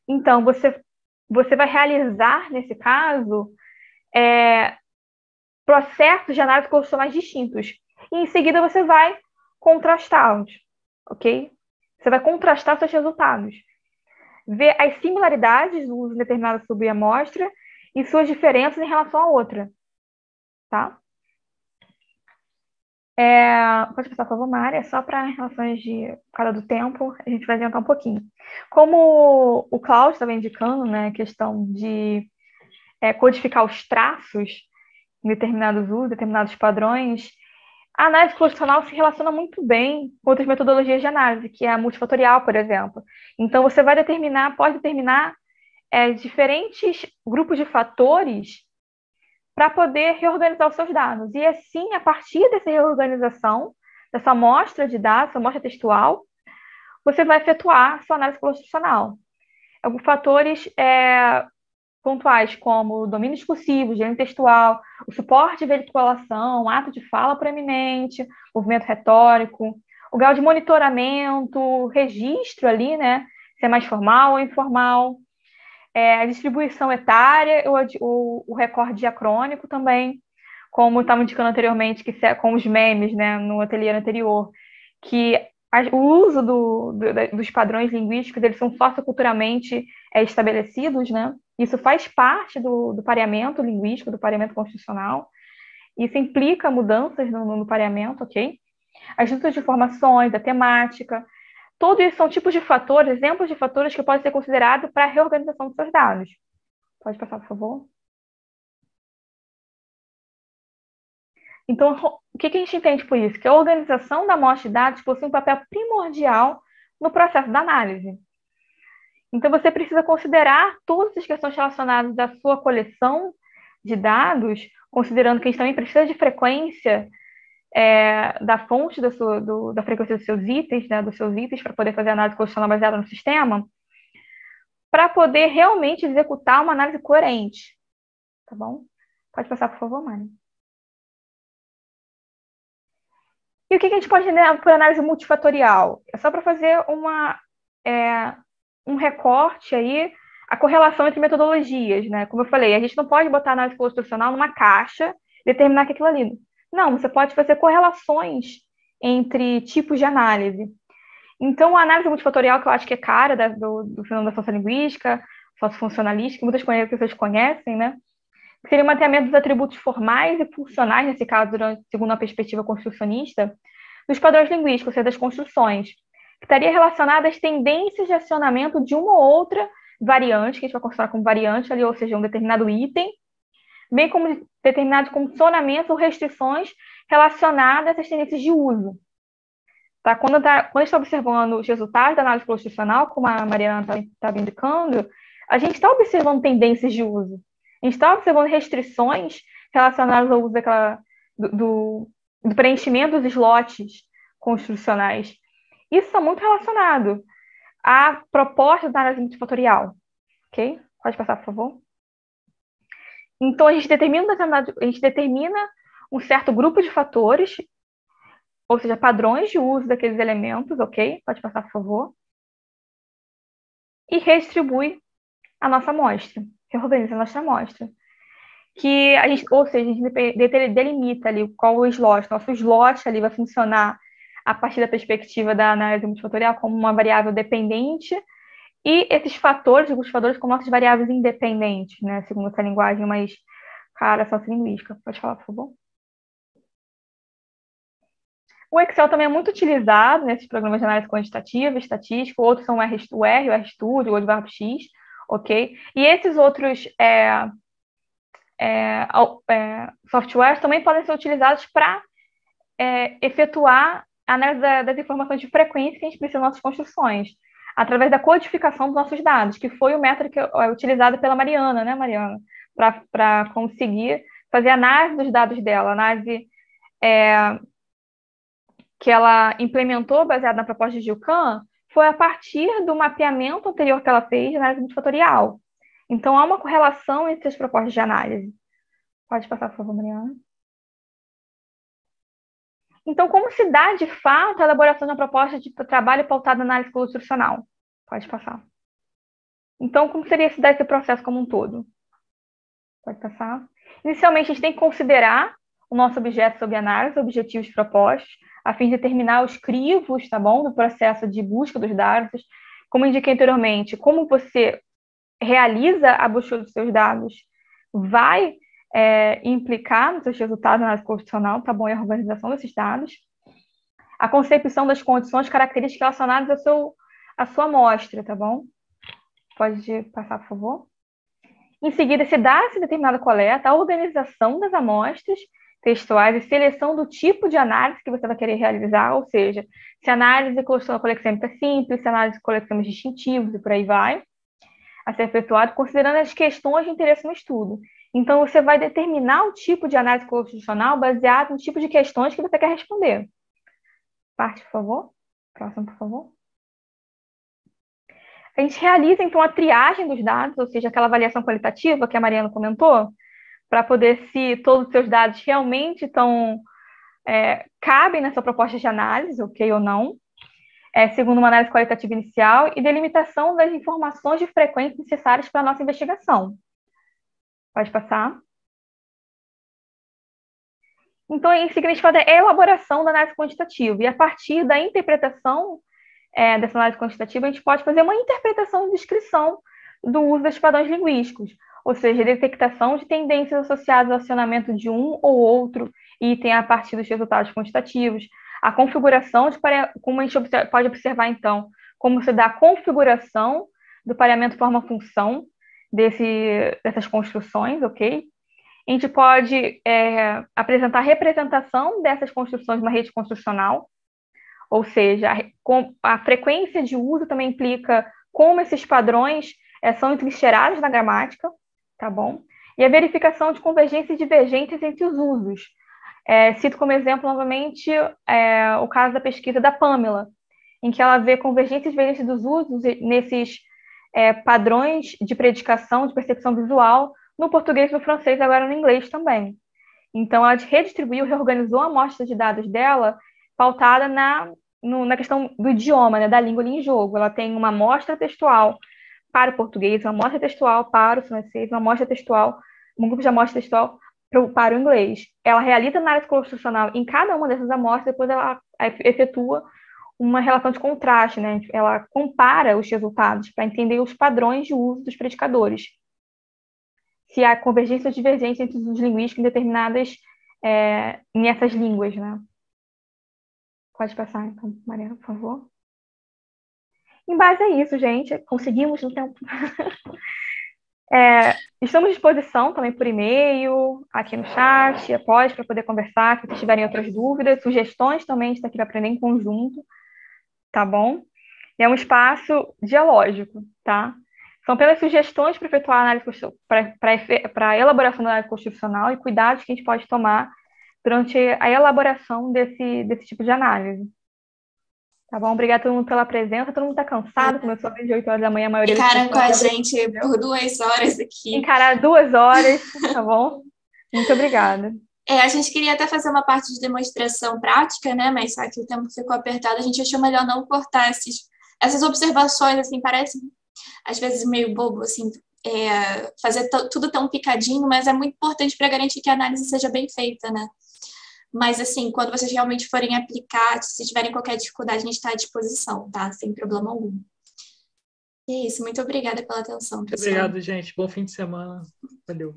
Então, você vai realizar, nesse caso, processos de análise constitucionais distintos. E, em seguida, você vai contrastá-los, ok? Você vai contrastar seus resultados. Ver as similaridades do uso de determinada subamostra e suas diferenças em relação à outra, tá? Pode passar, por favor, Mária, só para relações por causa do tempo, a gente vai adiantar um pouquinho. Como o Cláudio estava indicando, né, a questão de codificar os traços em determinados usos, determinados padrões, a análise constitucional se relaciona muito bem com outras metodologias de análise, que é a multifatorial, por exemplo. Então, você pode determinar diferentes grupos de fatores para poder reorganizar os seus dados. E assim, a partir dessa reorganização, dessa amostra de dados, essa amostra textual, você vai efetuar a sua análise constitucional. Alguns fatores pontuais, como o domínio discursivo, gênero textual, o suporte de veiculação, ato de fala proeminente, movimento retórico, o grau de monitoramento, registro ali, né, se é mais formal ou informal, a distribuição etária, o recorde diacrônico também, como estava indicando anteriormente, com os memes, né, no ateliê anterior, que o uso dos padrões linguísticos, eles são socioculturalmente estabelecidos, né? Isso faz parte do pareamento linguístico, do pareamento constitucional. Isso implica mudanças no pareamento, ok? As juntas de informações, a temática, tudo isso são tipos de fatores, exemplos de fatores que podem ser considerados para a reorganização dos seus dados. Pode passar, por favor. Então, o que a gente entende por isso? Que a organização da amostra de dados possui um papel primordial no processo da análise. Então, você precisa considerar todas as questões relacionadas à sua coleção de dados, considerando que a gente também precisa de frequência da fonte da frequência dos seus itens, né, para poder fazer análise constitucional baseada no sistema, para poder realmente executar uma análise coerente. Tá bom? Pode passar, por favor, Mari. E o que a gente pode entender por análise multifatorial? É só para fazer um recorte aí, a correlação entre metodologias, né? Como eu falei, a gente não pode botar a análise constitucional numa caixa e determinar que aquilo ali. Não, você pode fazer correlações entre tipos de análise. Então, a análise multifatorial, que eu acho que é cara do fenômeno da sociolinguística, sociofuncionalística, que muitas pessoas conhecem, né? Seria o mapeamento dos atributos formais e funcionais, nesse caso, segundo a perspectiva construcionista, dos padrões linguísticos, ou seja, das construções, que estaria relacionada às tendências de acionamento de uma ou outra variante, que a gente vai considerar como variante ali, ou seja, um determinado item, bem como determinados condicionamentos ou restrições relacionadas a essas tendências de uso. Tá? Quando a gente está observando os resultados da análise constitucional, como a Mariana estava indicando, a gente está observando tendências de uso. A gente está observando restrições relacionadas ao uso do preenchimento dos slots constitucionais. Isso está muito relacionado à proposta da análise multifatorial. Ok? Pode passar, por favor. Então, a gente determina um certo grupo de fatores, ou seja, padrões de uso daqueles elementos, ok? Pode passar, por favor. E redistribui a nossa amostra, reorganiza a nossa amostra. Ou seja, a gente delimita ali qual o slot. Nosso slot ali vai funcionar a partir da perspectiva da análise multifatorial como uma variável dependente, e esses fatores, alguns fatores, como nossas variáveis independentes, né? Segundo essa linguagem mais cara sociolinguística. Pode falar, por favor. O Excel também é muito utilizado nesses programas de análise quantitativa, estatística, outros são o R, o RStudio, o ODVarpX, ok? E esses outros softwares também podem ser utilizados para efetuar a análise das informações de frequência que a gente precisa nas nossas construções, através da codificação dos nossos dados, que foi o método que é utilizado pela Mariana, né, Mariana? Para conseguir fazer análise dos dados dela, análise que ela implementou baseada na proposta de Gil-Kahn, foi a partir do mapeamento anterior que ela fez de análise multifatorial. Então, há uma correlação entre as propostas de análise. Pode passar, por favor, Mariana. Então, como se dá, de fato, a elaboração de uma proposta de trabalho pautada na análise constitucional? Pode passar. Então, como seria se dar esse processo como um todo? Pode passar. Inicialmente, a gente tem que considerar o nosso objeto sob análise, objetivos propostos, a fim de determinar os crivos, tá bom, do processo de busca dos dados. Como indiquei anteriormente, como você realiza a busca dos seus dados vai implicar nos seus resultados na análise constitucional, tá bom, e a organização desses dados. A concepção das condições características relacionadas à sua amostra, tá bom? Pode passar, por favor. Em seguida, se dá-se determinada coleta, a organização das amostras textuais e seleção do tipo de análise que você vai querer realizar, ou seja, se a análise colexêmica é simples, se a análise colexêmica distintivos e por aí vai, a ser efetuado, considerando as questões de interesse no estudo. Então, você vai determinar o tipo de análise constitucional baseado no tipo de questões que você quer responder. Parte, por favor. Próximo, por favor. A gente realiza, então, a triagem dos dados, ou seja, aquela avaliação qualitativa que a Mariana comentou, para poder se todos os seus dados realmente cabem nessa proposta de análise, ok ou não, segundo uma análise qualitativa inicial, e delimitação das informações de frequência necessárias para a nossa investigação. Pode passar. Então, em seguida, a gente fala da elaboração da análise quantitativa, e a partir da interpretação dessa análise quantitativa, a gente pode fazer uma interpretação e descrição do uso dos padrões linguísticos, ou seja, detectação de tendências associadas ao acionamento de um ou outro item a partir dos resultados quantitativos, a configuração como a gente pode observar, então, como se dá a configuração do pareamento forma-função dessas construções, ok? A gente pode apresentar a representação dessas construções numa rede construcional, ou seja, a frequência de uso também implica como esses padrões são entrincheirados na gramática, tá bom? E a verificação de convergências e divergências entre os usos. Cito como exemplo, novamente, o caso da pesquisa da Pamela, em que ela vê convergências e divergências dos usos nesses padrões de predicação, de percepção visual, no português, no francês e agora no inglês também. Então, ela redistribuiu, reorganizou a amostra de dados dela, pautada na questão do idioma, né, da língua ali em jogo. Ela tem uma amostra textual para o português, uma amostra textual para o francês, uma amostra textual, um grupo de amostra textual para o inglês. Ela realiza análise constitucional em cada uma dessas amostras, depois ela efetua uma relação de contraste, né? Ela compara os resultados para entender os padrões de uso dos predicadores. Se há convergência ou divergência entre os linguísticos em determinadas nessas línguas, né? Pode passar, então, Mariana, por favor. Em base a isso, gente, conseguimos no tempo. Estamos à disposição também por e-mail, aqui no chat, após, para poder conversar, se vocês tiverem outras dúvidas, sugestões também, a gente está aqui para aprender em conjunto, tá bom? É um espaço dialógico, tá? São apenas sugestões para efetuar a análise para a elaboração da análise constitucional e cuidados que a gente pode tomar durante a elaboração desse tipo de análise. Tá bom? Obrigada a todo mundo pela presença. Todo mundo está cansado, começou às 8 horas da manhã, a maioria... Ficaram com a gente por 2 horas aqui. Encarar 2 horas, tá bom? Muito obrigada. A gente queria até fazer uma parte de demonstração prática, né? Mas só que o tempo ficou apertado, a gente achou melhor não cortar essas observações, assim, parece às vezes meio bobo, assim, fazer tudo tão picadinho, mas é muito importante para garantir que a análise seja bem feita, né? Mas, assim, quando vocês realmente forem aplicar, se tiverem qualquer dificuldade, a gente está à disposição, tá? Sem problema algum. E é isso. Muito obrigada pela atenção, pessoal. Obrigado, gente. Bom fim de semana. Valeu.